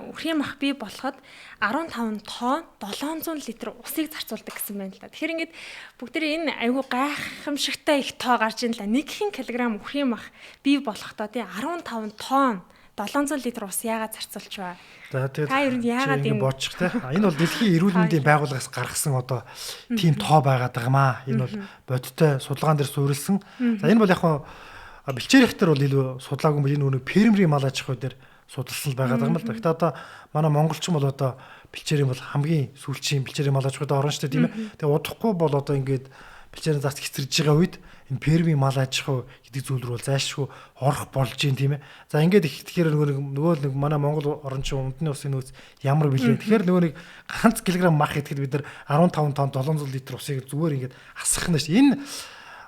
Үхрийн мах бий болоход 15 тонн 700 литр усыг зарцуулдаг гэсэн байна л да. Тэгэхээр ингээд бүгдээ энэ айгүй гайхамшигтай их тоо гарч ийн л да. 1 кг үхрийн мах бий болохдоо тий 15 тонн 700 литр ус яагаад зарцуулж байгаа? За тэгээд та ер нь яагаад ингэ бодчих те. Энэ бол дэлхийн эрүүл мэндийн байгууллагаас гаргасан одоо тийм тоо байгаад байгаа маа. Энэ бол бодиттой судалгаан дээр суурилсан. За энэ бол яг хаа бэлчээрхтэр бол илүү судлаагүй юм. Энэ нөгөө пермерийн мал аж ахуй дээр судалсан л байгаад байгаа юм л да. Гэтэ одоо манай монголчин бол одоо бэлчээрийн бол хамгийн сүүлчийн бэлчээрийн мал аж ахуйд орно шүү дээ тийм ээ. Тэгээ удахгүй бол одоо ингээд бэлчээрийн зарц хэцэрж байгаа үед энэ пермийн мал аж ахуй гэдэг зүйл рүү зайлшгүй орох болж юм тийм ээ. За ингээд тэгэхээр нөгөө нэг манай Монгол орончин өмдний усын нөөц ямар билээ. Тэгэхээр нөгөө нэг ганц килограмм мах идэхэд бид нар 15 тонн 700 литр усыг зүгээр ингээд асах нь ш. Энэ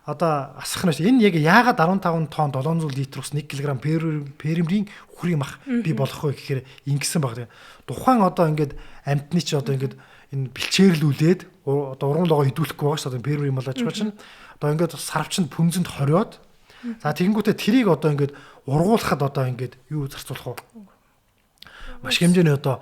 одоо асах нь ш. Энэ яг яагаад 15 тонн 700 литр ус 1 кг пермерийн үхрийн мах бий болох вэ гэхээр ингэсэн баг. Тухайн одоо ингээд амьтны чи одоо ингээд энэ бэлчээрлүүлээд одоо ургамлогоо хөдөлгөхгүй байгаа ш. Одоо пермерийн мал аж ахуй чинь одоо ингээд сарвчанд пүнзэнд хориод за тэгэнгүүтээ трийг одоо ингээд ургуулхад одоо ингээд юу зарцуулах вэ? Маш хэмжээний одоо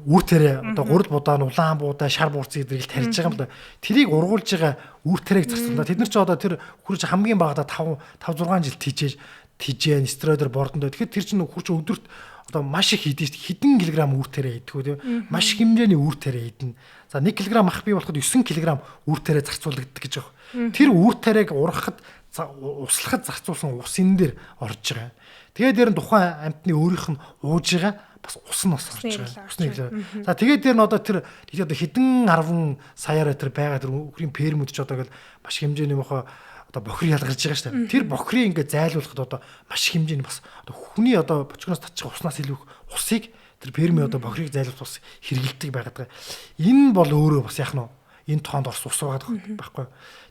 үр тариа одоо гурал будаа, улаан будаа, шар буурцыг зэрэг тарьж байгаа юм да. Трийг ургуулж байгаа үр тариаг зарцуулна. Тэд нар ч одоо тэр хурж хамгийн багадаа 5 6 жил тижээ стероидер бордондоо. Тэгэхээр тэр чинь хурж өдөрт одоо маш их хийдэж хэдэн килограмм үр тариа идэх үү? Маш хэмжээний үр тариа идэнэ. За 1 кг мах бий болоход 9 кг үр тариа зарцуулагддаг гэж байна. Тэр үр тариаг ургахад услахад зарцуулсан ус энэ дээр орж байгаа. Тэгээд дээр нь тухайн амьтны өөрийнх нь ууж байгаа бас ус нь орж байгаа. Усны хэлээ. За тэгээд дээр нь одоо тэр одоо хэдэн 10 саяараа тэр байгаа тэр үхрийн пермүүд ч одоо маш хэмжээний мохоо одоо бохир ялгарч байгаа шүү дээ. Тэр бохирыг ингээд зайлуулахад одоо маш хэмжээний бас одоо хүний одоо бочгоноос татчих уснаас илүү усыг тэр перми одоо бохирыг зайлуулах бас хэрэгэлдэг байгаад байгаа. Энэ бол өөрөө бас яах нь энэ тоонд орс ус байгаа байхгүй.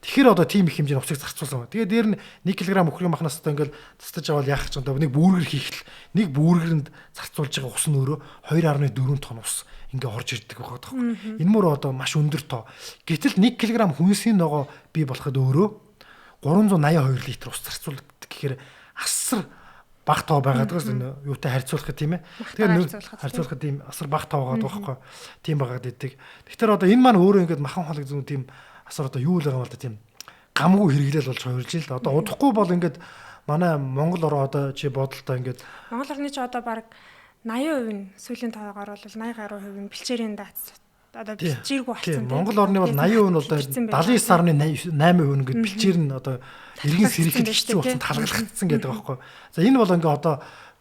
Тэгэхээр одоо тийм их хэмжээний усыг зарцуулсан байна. Тэгээ дээр нь 1 кг өхрийн махнаас одоо ингээл цэцэж аваад яах гэж одоо нэг бүүргэр хийхэл нэг бүүргэрэнд зарцуулж байгаа ус нь өөрөө 2.4 тонн ус ингээ орж ирдэг байгаа тоххой. Энэ мөр одоо маш өндөр тоо. Гэтэл 1 кг хүнсийн ногоо бий болоход өөрөө 382 литр ус зарцуулдаг гэхээр асар бага тоо байгаад байгаа юутай харьцуулахад тийм ээ. Тэгэхээр харьцуулахад тийм асар бага тоо байгаа байхгүй. Тийм байгаад идэг. Тэгэхээр одоо энэ маань өөрөө ингээд махан хоолыг зүүн тийм асар одоо юу л байгаа юм л да тийм гамгүй хэрэглэл болж хувирж ил да. Одоо удахгүй бол ингээд манай Монгол ороо одоо чи бодолтой ингээд Монгол орны чи одоо баг 80% нь сүүлийн тоогоор бол 80 гаруй хувь нь бэлчээрийн дац одоо бэлчээргүй болсон тийм. Монгол орны бол 80% нь одоо 79.8% ингээд бэлчээр нь одоо иргэн сэрийхэд хэцүү болсон талгалагдсан гэдэг байгаа байхгүй. За энэ бол ингээ одоо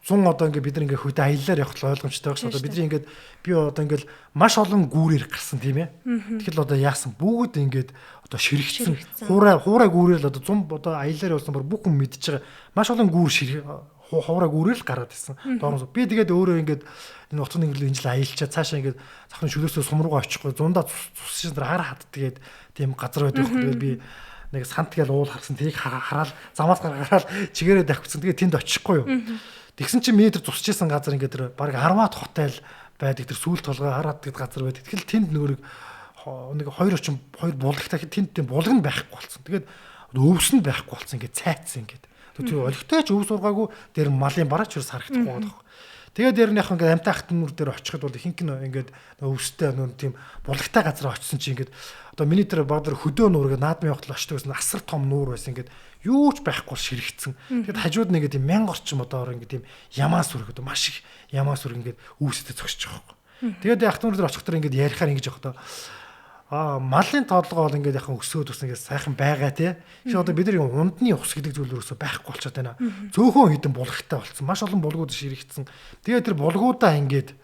100 одоо ингээ бид нар ингээ хөдөө аяллаар явах ойлгомжтой байх шүү. Одоо бидний ингээ би одоо ингээл маш олон гүүрээр гарсан тийм ээ. Тэгэл одоо яасан бүгд ингээд одоо ширхсэн хуурай гүүрээр л одоо 100 одоо аяллаар явсан бүр бүх хүн мэдж байгаа. Маш олон гүүр хуурай гүүрээр л гараад ирсэн. Доороос би тэгээд өөрөө ингээд энэ утгын нэрлэл энэ жил аялчаа цаашаа ингээд захын шүлөөсөө сум руугаа очихгүй зундаа цус шин дээр хар хатдгээд тийм газар байдаг. Тэгээд би нэг сант гээл уул харсан тийг хараал замаас гаргаад чигээрээ давхицсан. Тэгээд тэнд очихгүй юу. Тэгсэн чинь метр зусчихсан газар ингээд тэр баг 10-аад хотел байдаг тэр сүүл толгой хараад гэдэг газар байдаг. Тэгэл тэнд нэг 2 булгахтай тэнд тийм булган байхгүй болсон. Тэгээд өвс нь байхгүй болсон ингээд цайцсан ингээд. Тэр олигтой ч өвс ургаагүй дээр малын бараач юус харагдахгүй байгаа. Тэгээд дээр нь яг ингээд амтай хатнуур дээр очиход бол ихэнх нь ингээд өвстэй нөр тийм булгахтай газар очсон чи ингээд одоо миний тэр бадар хөдөө нуур гэдэг наадмын явахад очдог гэсэн асар том нуур байсан ингээд юу ч байхгүй ширхэгцэн. Тэгэд хажууд нэг тийм 1000 орчим одоо ингээд тийм ямаас үрг одоо маш их ямаас үрг ингээд үүсэтэй зогсож байгаа юм. Тэгээд ахтнуур дээр очих тэр ингээд ярихаар ингэж явах одоо малын тодлого бол ингээд яхан өсөөд өснө гэж сайхан байгаа тий. Тэгэхээр одоо бид нар ундны ус гэдэг зүйл өрөөсөө байхгүй болчиход байна. Цөөхөн хідэн булгахтай болсон. Маш олон булгууд ширхэгдсэн. Тэгээд тэр булгуудаа ингээд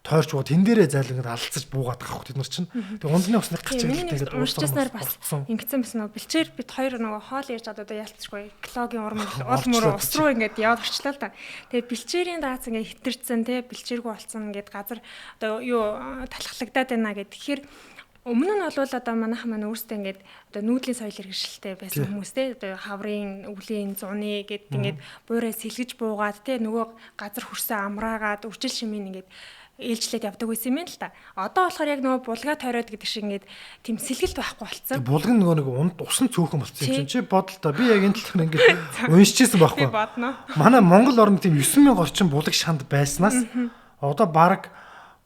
тойрч боо тэн дээрээ зайлангад алдцаж буугаад байгаа хөх тэд нар чинь. Тэгээд ундны усны гарч ирээд ингээд уурчснаар бас ингэсэн бас нөгөө бэлчээр бид хоёр нөгөө хоол ярьж одоо ялцчихгүй экологийн урмөр ус руу ингээд яваад орчлоо л да. Тэгээд бэлчээрийн даац ингээд хитэрсэн тий бэлчээргүй болсон ингээд газар одоо юу талхлагдаад байна гэд. Тэгэхээр өмнө нь бол одоо манайхан маань өөрсдөө ингээд одоо нүүдлийн соёл иргэншилтэй байсан хүмүүс те одоо хаврын өвлийн зуны гэд ингээд буураа сэлгэж буугаад те нөгөө газар хөрсөн амраагаад үржил шимийн ингээд ээлжлээд явдаг байсан юм л да. Одоо болохоор яг нөгөө булгаа тойроод гэдэг шиг ингээд тийм сэлгэлт байхгүй болцсон. Булган нөгөө нэг унд усан цөөхөн болцсон юм чинь чи бодлоо. Би яг энэ талаар ингээд уншижсэн байхгүй. Би бодно. Манай Монгол орнд тийм 9000 орчим булаг шанд байснаас одоо баг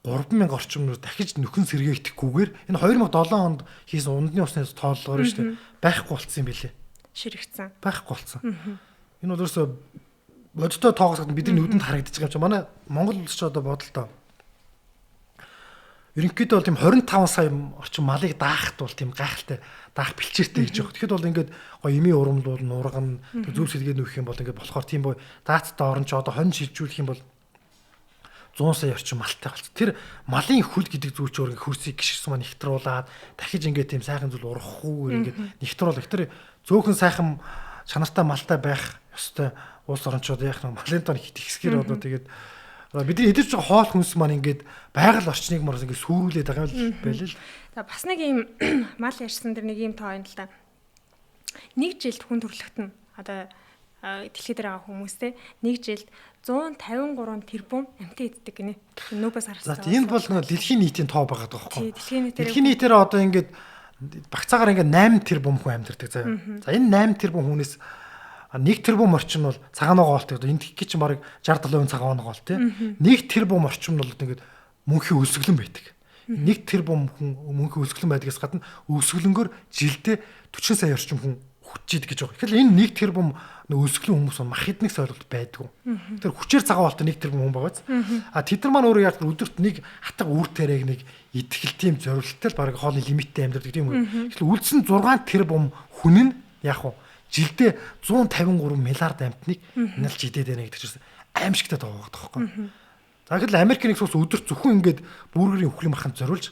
3000 орчимнөр дахиж нөхөн сэргээгдэхгүйгээр энэ 2007 онд хийсэн ундны усны тооллогоор шүү дээ байхгүй болцсон юм билээ. Ширхсэн. Байхгүй болцсон. Энэ бол ерөөсөө бодтой тоогоосод бидний нүдэнд харагдаж байгаа юм чи манай Монгол улс ч одоо бодолтой. Ерөнхийдөө бол тийм 25 сая орчим малыг даахт бол тийм гайхалтай даах бэлчээртэй гэж байгаа. Тэгэхэд бол ингээд гоё эми урамлуул нурган зөв сэлгээд нөхөх юм бол ингээд болохоор тийм боо даацтай орон ч одоо хонь шилжүүлэх юм бол 100 сая орчим малтай болсон. Тэр малын хүл гэдэг зүйл ч өөрөө хөрсийг гიშгсэн маань нэхтруулаад дахиж ингээд тийм сайхан зүйл ургахгүй ингээд нэхтруулах. Тэр зөөхөн сайхан чанартай малтай байх ёстой улс орнчууд яах нь малын тон хит ихсгэр одоо тэгээд бидний эдэрч байгаа хоол хүнс маань ингээд байгаль орчныг морос ингээд сүрүүлээд байгаа юм байл л. За бас нэг юм мал ярьсан дэр нэг юм тоо юм л да. Нэг жилд хүн төрөлхтөн одоо дэлхийд дээр байгаа хүмүүстэй нэг жилд 153 тэрбум амтан иддэг гинэ. Нүүбээс харсан. За энэ бол нэг дэлхийн нийтийн тоо байгаа байхгүй. Дэлхийн нийтээр одоо ингээд багцаагаар ингээд 8 тэрбум хүн амьдардаг заяа. За энэ 8 тэрбум хүнээс 1 тэрбум орчим бол цагаанаа гоолт. Энэ их чинь бараг 60-70% цагаанаа гоол тий. 1 тэрбум орчим нь бол ингээд мөнхийн өсгөлөн байдаг. 1 тэрбум хүн мөнхийн өсгөлөн байдгаас гадна өсгөлөнгөөр жилдээ 40 сая орчим хүн хүчээд гэж байгаа. Тэгэхээр энэ 1 тэрбум өсгөлэн хүмүүс мах хэднийг сойлголт байдгүй. Тэр хүчээр цагаан болтой 1 тэрбум хүн байгааз. А тэд нар маань өөрөө яг өдөрт нэг хатга үр тариаг нэг идэхэл тийм зорилттой л бараг хоолны лимиттэй амьдардаг тийм үү. Тэгэхээр үлдсэн 6 тэрбум хүн нь яг уу жилдээ 153 миллиард амтныг нэлж идээд байна гэдэг чинь аимшигтай тоогаад байгаа байхгүй. За гэвэл Америкийн нэгэн улс өдөрт зөвхөн ингээд бүүргэрийн үхрийн маханд зориулж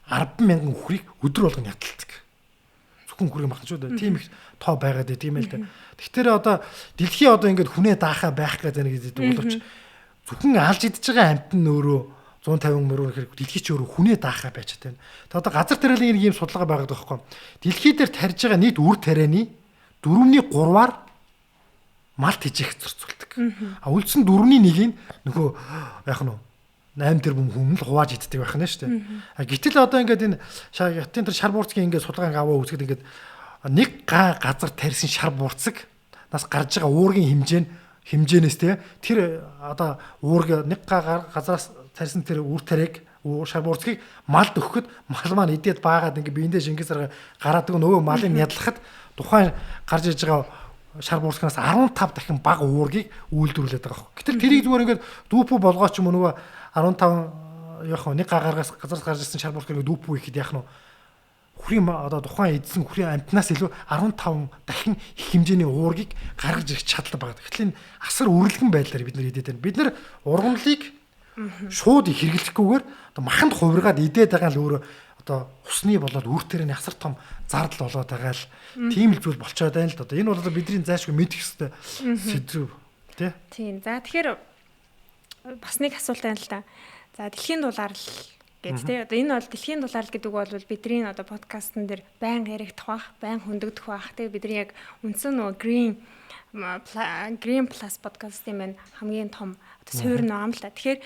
100000 үхрийг өдөр болгон ядалдаг. Зөвхөн үхрийн махан ч үү тийм их тоо байгаад байт юм л да. Тэгэхээр одоо дэлхий одоо ингээд хүнээ даахаа байх гэдэг нэг боловч зөвхөн алж идж байгаа амт нь өөрөө 150 мөрөөр хэрэг дэлхий ч өөрөө хүнээ даахаа байж тань. Тэгээ одоо газар тариалын нэг юм судалгаа байгаад байгаа байхгүй. Дэлхий дээр тарьж байгаа нийт үр тарианы 4/3-аар малт хижээх зарцуулдаг. А үлдсэн 4/1-ийг нөгөө яах нь 8 тэрбум хүн л хувааж иддэг байх нь шүү дээ. А гэтэл одоо ингээд энэ хятадын тэр шар буурцгийн ингээд судалгааг аваа үзэхэд ингээд нэг газар тарьсан шар буурцаг нас гарч байгаа уургийн хэмжээнээс тэр одоо уург нэг газараас тарьсан тэр үр тариаг шар буурцгийг малд өгөхөд мал маань идээд баагаад ингээд биендээ шингээсээр гараад нөгөө малыг ядлахад тухайн гарч иж байгаа шар буурцгаас 15 дахин бага уургийг үйлдвэрлэдэг байгаа. Гэтэл тэрийг зүгээр ингээд дүүпүү болгооч юм уу нөгөө 15 яг нэг газараас гарч ирсэн шар буурцгийг дүүпүү ихэд яах нь хүрийн одоо тухайн эдсэн хүрийн амтнаас илүү 15 дахин их хэмжээний уургийг гаргаж ирэх чадлага байгаа. Тэгэхээр энэ асар үргэлгэн байдлаар бид нар идээд байна. Бид нар ургамлыг шууд хэрэглэхгүйгээр одоо маханд хувиргаад идээд байгаа л өөрөө одоо усны болоод үр тэрний асар том зардал болоод байгаа л тийм л зүйл болчиход байна л да. Энэ бол бидний зайлшгүй мэдэх ёстой сэдв тий. Тийм. За тэгэхээр бас нэг асуулт байна л да. За дэлхийн дулаал гэж тий. Одоо энэ бол дэлхийн дулаал гэдэг бол бидний одоо подкастн дээр байнга яригдах бах, байнга хөндөгдөх бах. Тэгээ бидний яг үндсэн нөгөө Green Plus подкастын маань хамгийн том одоо суурь нэг юм л та. Тэгэхээр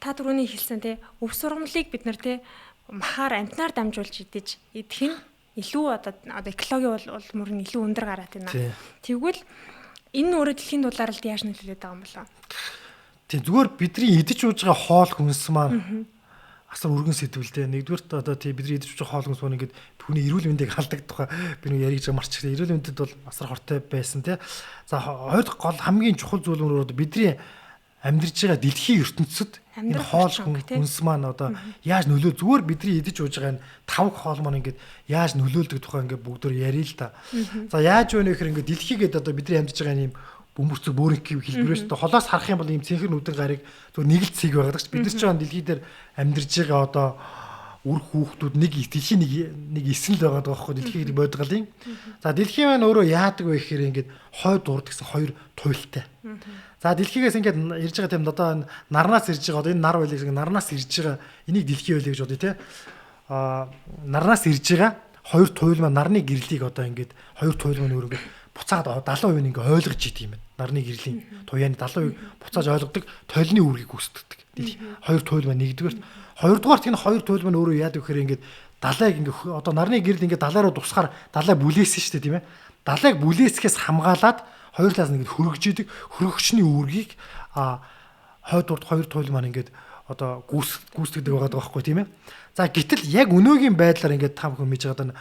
та түрүүний хэлсэн тий өв сургамлыг бид нар тий махаар амтнаар дамжуулж идэж идэх нь илүү одоо экологийн улмөр нь илүү өндөр гараад байна. Тэгвэл энэ өөрөө дэлхийн дулаалд яаж нөлөөлөд байгаа юм болоо? Тийм зүгээр бидний идэж ууж байгаа хоол хүнс маань асар өргөн сэдвэлтэй. Нэгдүгürt одоо тий бидний идэж ууж байгаа хоол хүнс маань ингээд түүний эрүүл мэндийг халдаг тухай би нэг яриж байгаа марч. Эрүүл мэндэд бол асар хортой байсан тий. За хоёр дахь гол хамгийн чухал зүйл нь бидний амьдарч байгаа дэлхийн ертөнцид энэ хоол хүнс маань одоо яаж нөлөө зүгээр бидний идэж ууж байгаа энэ тавг хоол маань ингээд яаж нөлөөлдөг тухай ингээд бүгдөө ярил л та. За яаж вэ нөхөр ингээд дэлхийгээд одоо бидний амьдарч байгаа юм бөмбөрцөг бөөринг хэлбэрээс одоо холоос харах юм бол ийм цэнхэр нүдэн гарыг зүгээр нэг л цэг байгаад ч бид нар ч байгаа дэлхий дээр амьдарч байгаа одоо үр хүүхдүүд нэг дэлхийн нэг эсэл байгаад байгаа байхгүй дэлхийг бодгалын. За дэлхийн маань өөрөө яадаг вэ гэхээр ингээд хойд урд гэсэн хоёр туйлтай. За дэлхийгээс ингээд ирж байгаа тийм одоо нарнаас ирж байгаа одоо энэ нар байлыг нарнаас ирж байгаа энийг дэлхий байлыг гэж бодъё те. Нарнаас ирж байгаа хоёр туйл маань нарны гэрлийг одоо ингээд хоёр туйл маань өөрөө буцаад 70% нь ингээд ойлгож идэв юм байна. Нарны гэрлийн туяаны 70% буцааж ойлгодог толны үүргийг үүсгдэг. Хоёр туйл маань нэгдүгээр хоёрдугаарт энэ хоёр туйл маань өөрөө яадаг гэхээр ингээд далайг ингээд одоо нарны гэрэл ингээд далай руу тусахаар далай бүлээсэн шүү дээ тийм ээ. Далайг бүлээсгээс хамгаалаад хоёр талаас нь ингээд хөргөж идэг хөргөгчний үүргийг хойд урд хоёр туйл маань ингээд одоо гүйцэтгэдэг байгаа байхгүй тийм ээ. За гэтэл яг өнөөгийн байдлаар ингээд та бүхэн мэдж байгаа даа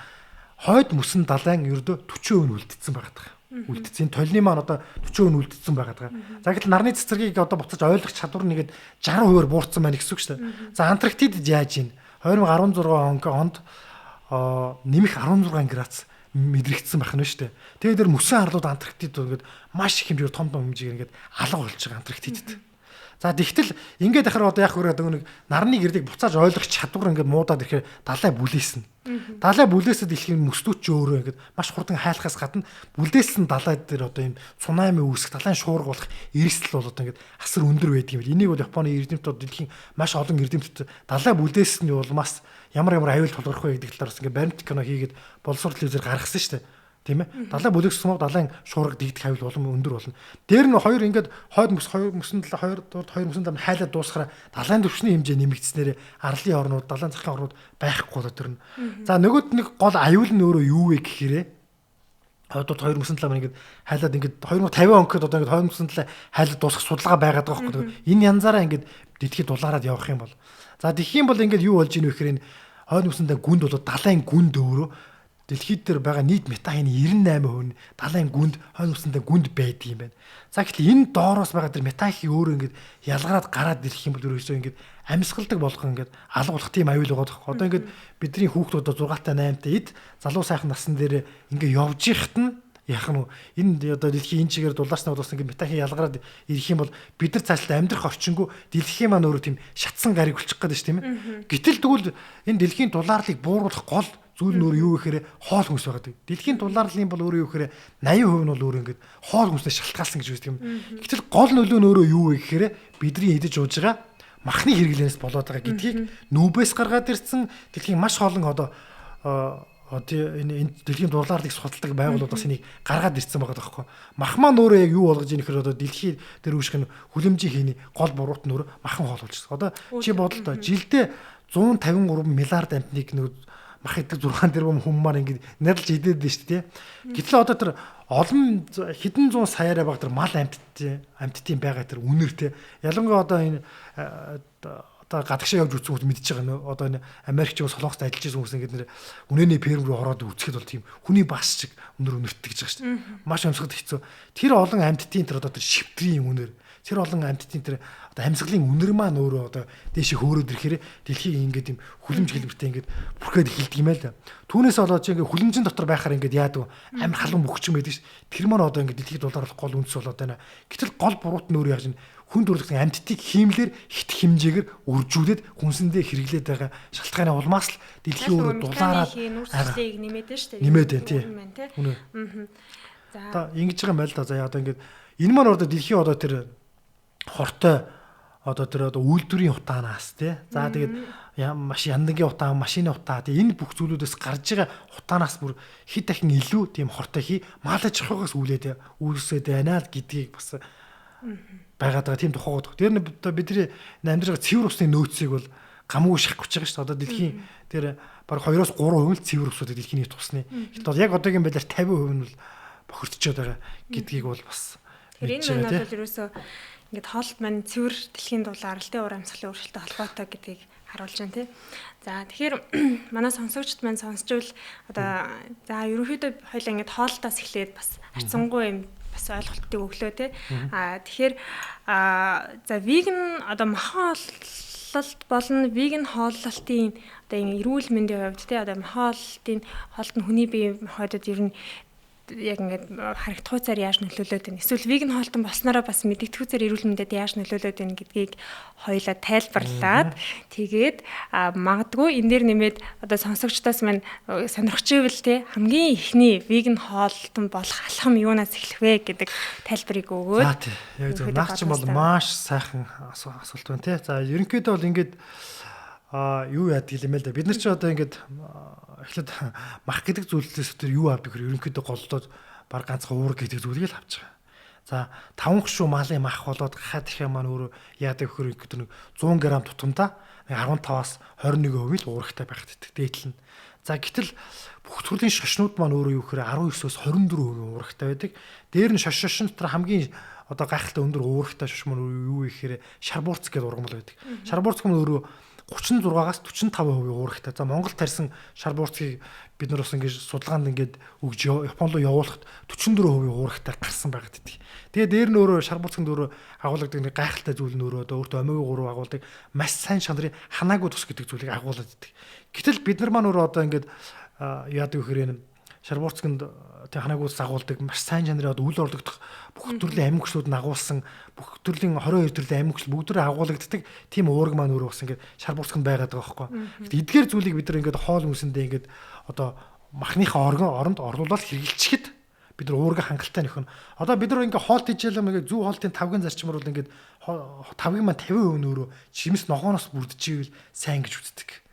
хойд мөсөн далайн ердөө 40% үлдсэн байгаа даа. Үлдсэн толны маань одоо 40% үлдсэн байгаа даа. За гэтэл нарны цэцэргийг одоо буцаж ойлгох чадвар нэгэд 60%-аар буурсан байна гэсэн үг шүү дээ. За Антарктид яаж ийн 2016 онд нэмэх 16 градус мэдрэгдсэн байх нь шүү дээ. Тэгээд тэр мөсөн арлууд Антарктид ингээд маш их хэмжээгээр том хэмжээгээр ингээд алга болж байгаа Антарктидд. За тэгтэл ингээд ахаар одоо яг хөрөө нэг нарны гэрлийг буцааж ойлгох чадвар ингээд муудаад ирэхээр далай бүлээсэн. Далай бүлээсэд дэлхийн мөстүүд ч өөрөө ингээд маш хурдан хайлахаас гадна бүлээсэн далай дээр одоо юм цунами үүсэх, далайн шуурга болох эрсдэл бол одоо ингээд асар өндөр байдаг юм. Энийг бол Японы эрдэмтдүүд дэлхийн маш олон эрдэмтдүүд далай бүлээсний улмаас ямар аюул тулгарх вэ гэдэг талаараас ингээд баримт кино хийгээд боловсрол телевизээр гаргасан шүү дээ. Тийм ээ. Далай бүлэгсэн бол далайн шуурга дийгдэх хавь улам өндөр болно. Дээр нь хоёр ингээд хойд мөсөн талаа хоёр мөсөн талаа хайлаад дуусахаар далайн төвчний хэмжээ нэмэгдснээр арлын орнууд, далайн захын орнууд байхгүй болоод төрнө. За нөгөөд нэг гол аюул нь өөрөө юу вэ гэхээр хойд хоёр мөсөн талаа ингээд хайлаад ингээд 2050 он гэхэд одоо ингээд хоёр мөсөн талаа хайлаад дуусах судалгаа байгаад байгаа байхгүй. Энэ янзаараа ингээд дэлхийд дулаараад явах юм бол. За тэгэх юм бол ингээд юу болж ийнө вэ гэхээр энэ хойд мөсөндөө гүнд болоод далайн гүнд өөрөө дэлхийд дээр байгаа нийт метаны 98% нь далайн гүнд хойд мөсөндөө гүнд байдаг юм байна. За гэтэл энэ доороос байгаа тэр метахи өөрөө ингээд ялгараад гараад ирэх юм бол ерөөсөө ингээд амьсгалдаг болгон ингээд алга болох тийм аюул байгаа тох. Одоо ингээд бидний хүүхдүүд одоо 6-тай 8-тай эд залуу сайхан насн дээр ингээд явж ихт нь яах нь энэ одоо дэлхийн энэ чигээр дулааснаа болсон ингээд метахи ялгараад ирэх юм бол бид нар цаашдаа амьдрах орчингүй дэлхийн маань өөрөө тийм шатсан гариг болчих гээд шүү тийм ээ. Гэтэл тэгвэл энэ дэлхийн дулаарлыг бууруулах гол зүйл нь өөр юу гэхээр хоол хүнс байгаа. Дэлхийн дулаарлын бол өөрөө юу гэхээр 80% нь бол өөрөө ингээд хоол хүнсээс шалтгаалсан гэж үздэг юм. Гэтэл гол нөлөө нь өөрөө юу вэ гэхээр бидний идэж ууж байгаа махны хэрэглэнээс болоод байгаа гэдгийг нүүбээс гаргаад ирсэн дэлхийн маш олон одоо энэ дэлхийн дурлалыг судалдаг байгууллагууд бас энийг гаргаад ирсэн байгаа байхгүй. Мах маань өөрөө яг юу болгож ийм гэхээр одоо дэлхийд дээр үүсгэх нь хүлэмжийн хийний гол буруут нь өөрөө махан хоол болж байна. Одоо чи бодол та жилдээ 153 миллиард амтныг нэг мах идэг 6 тэрбум хүн маань ингэ нэрлж идээд байна шүү дээ. Гэтэл одоо тэр олон хэдэн зуун саяараа баг тэр мал амттын байгаа тэр үнэр те. Ялангуяа одоо энэ одоо гадагшаа явж үзсэн хүмүүс мэдчихэж байгаа нөө. Одоо энэ Америкч бас Солонгост ажиллаж байсан хүмүүс ингэ нэр үнэний ферм рүү ороод үзэхэд бол тийм хүний бас шиг үнэртдэг гэж байгаа шүү дээ. Маш өмсгөд хэцүү. Тэр олон амттын тэр одоо тэр шивтрийн үнэр тэр олон амттын тэр одоо амьсгалын үнэр маань өөрөө одоо дээшээ хөөрөөд ирэхээр дэлхийг ингээд юм хүлэмж хэлбэртэй ингээд бүрхээд эхэлдэг юм байл. Түүнээс болоод чи ингээд хүлэмжийн дотор байхаар ингээд яадаг амар халуун мөхчм байдаг ш. Тэр маань одоо ингээд дэлхийд дулаарлах гол үндэс болоод байна. Гэтэл гол буруут нь өөрөө яаж нь хүн төрөлхтний амьтдыг хиймлэр хит хэмжээгээр үржүүлээд хүнсэндээ хэрэглээд байгаа шалтгааны улмаас л дэлхийн өөрөө дулаараад нүүрслийг нэмээд нь шүү дээ. Нэмээд байна тий. За одоо ингэж байгаа юм байл да. За одоо ингээд энэ маань одоо дэлхийн одоо тэр хортой одоо тэр одоо үйлдвэрийн утаанаас тий. За тэгээд маш яндангийн утаан, машины утаа тий энэ бүх зүйлүүдээс гарч байгаа утаанаас бүр хэд дахин илүү тийм хортой хий малаж ахуйгаас үүсээд байна л гэдгийг бас байгаад байгаа тийм тухайд. Тэр нь бидний амьдрж байгаа цэвэр усны нөөцийг бол гамгүй шахах гэж байгаа шүү дээ. Одоо дэлхийн тэр баг 2-3% л цэвэр усууд дэлхийн нийт усны. Гэтэл яг одоогийн байдлаар 50% нь бол бохирдчод байгаа гэдгийг бол бас тэр энэ маань бол ерөөсөө ингээд хоолт маань цэвэр дэлхийн дулаар л тэ уур амьсгалын өөрчлөлттэй холбоотой гэдгийг харуулж байна тий. За тэгэхээр манай сонсогчд маань сонсчвал одоо за ерөнхийдөө хоёлаа ингээд хоолтоос эхлээд бас арцсангүй юм бас ойлголтыг өглөө тий. Тэгэхээр за веган одоо махан хооллолт болон веган хооллолтын одоо энэ эрүүл мэндийн хувьд тий одоо махан хоолт нь хүний бие махбодод ер нь яг ингээд харагдхуйцаар яаж нөлөөлөд байна. Эсвэл веган хоолтон болснороо бас мэдгэдэгхүйцээр эрүүл мэндэд яаж нөлөөлөд байна гэдгийг хоёулаа тайлбарлаад тэгээд магадгүй энэ дээр нэмээд одоо сонсогчдоос маань сонирхч ивэл те хамгийн ихний веган хоолтон болох алхам юунаас эхлэх вэ гэдэг тайлбарыг өгөөд. За тий. Яг зөв наач бол маш сайхан асуулт байна те. За ерөнхийдөө бол ингээд юу яадаг юм бэ л да. Бид нар ч одоо ингээд эхлээд мах гэдэг зүйлээс тэр юу авдаг вэ? Ерөнхийдөө голдоод баг ганцхан уург гэдэг зүйлийг л авч байгаа. За 5 гишүү малын мах болоод хаад их маань өөрөө яадаг вөхөр гэдэг нэг 100 г тутамдаа 15-аас 21% л уурагтай байх гэдэг дээдлэн. За гэтэл бүх төрлийн шашнууд маань өөрөө юу гэхээр 19-оос 24% уурагтай байдаг. Дээр нь шашин дотор хамгийн одоо гайхалтай өндөр уурагтай шаш маань юу гэхээр шарбуурц гэдэг ургамал байдаг. Шарбуурц нь өөрөө 36-аас 45% уурагтай. За Монгол тарьсан шарбуурцгийг бид нар бас ингэж судалгаанд ингэж өгж Японд руу явуулахад 44% уурагтай гарсан байгаад байдаг. Тэгээ дээр нь өөрөө шарбуурцанд өөрөө агуулгадаг нэг гайхалтай зүйл нь өөрөө өөртөө омега 3 агуулдаг маш сайн шандрын ханаагүй тус гэдэг зүйлийг агуулдаг байдаг. Гэтэл бид нар маань өөрөө одоо ингэж яадаг вэхээр энэ шарбуурцанд тэг ханаагүй загуулдаг маш сайн чанарын одоо үл орлогдох бүх төрлийн амгичлууд нь агуулсан бүх төрлийн 22 төрлийн амгичл бүгдээрээ агуулгддаг тийм уураг маань өөрөө бас ингээд шарбуурцанд байгаад байгаа байхгүй. Гэтэл эдгээр зүйлийг бид нар ингээд хоол хүнсэндээ ингээд одоо махныхаа оронд орлуулаад хэрэгжилчихэд бид нар уурга хангалттай нөхөн. Одоо бид нар ингээд хоолт хийжээлээ ингээд зүү хоолтын тавгийн зарчмаар бол ингээд тавгийн маань 50% нь өөрөө жимс ногооноос бүрдчихвэл сайн гэж үздэг.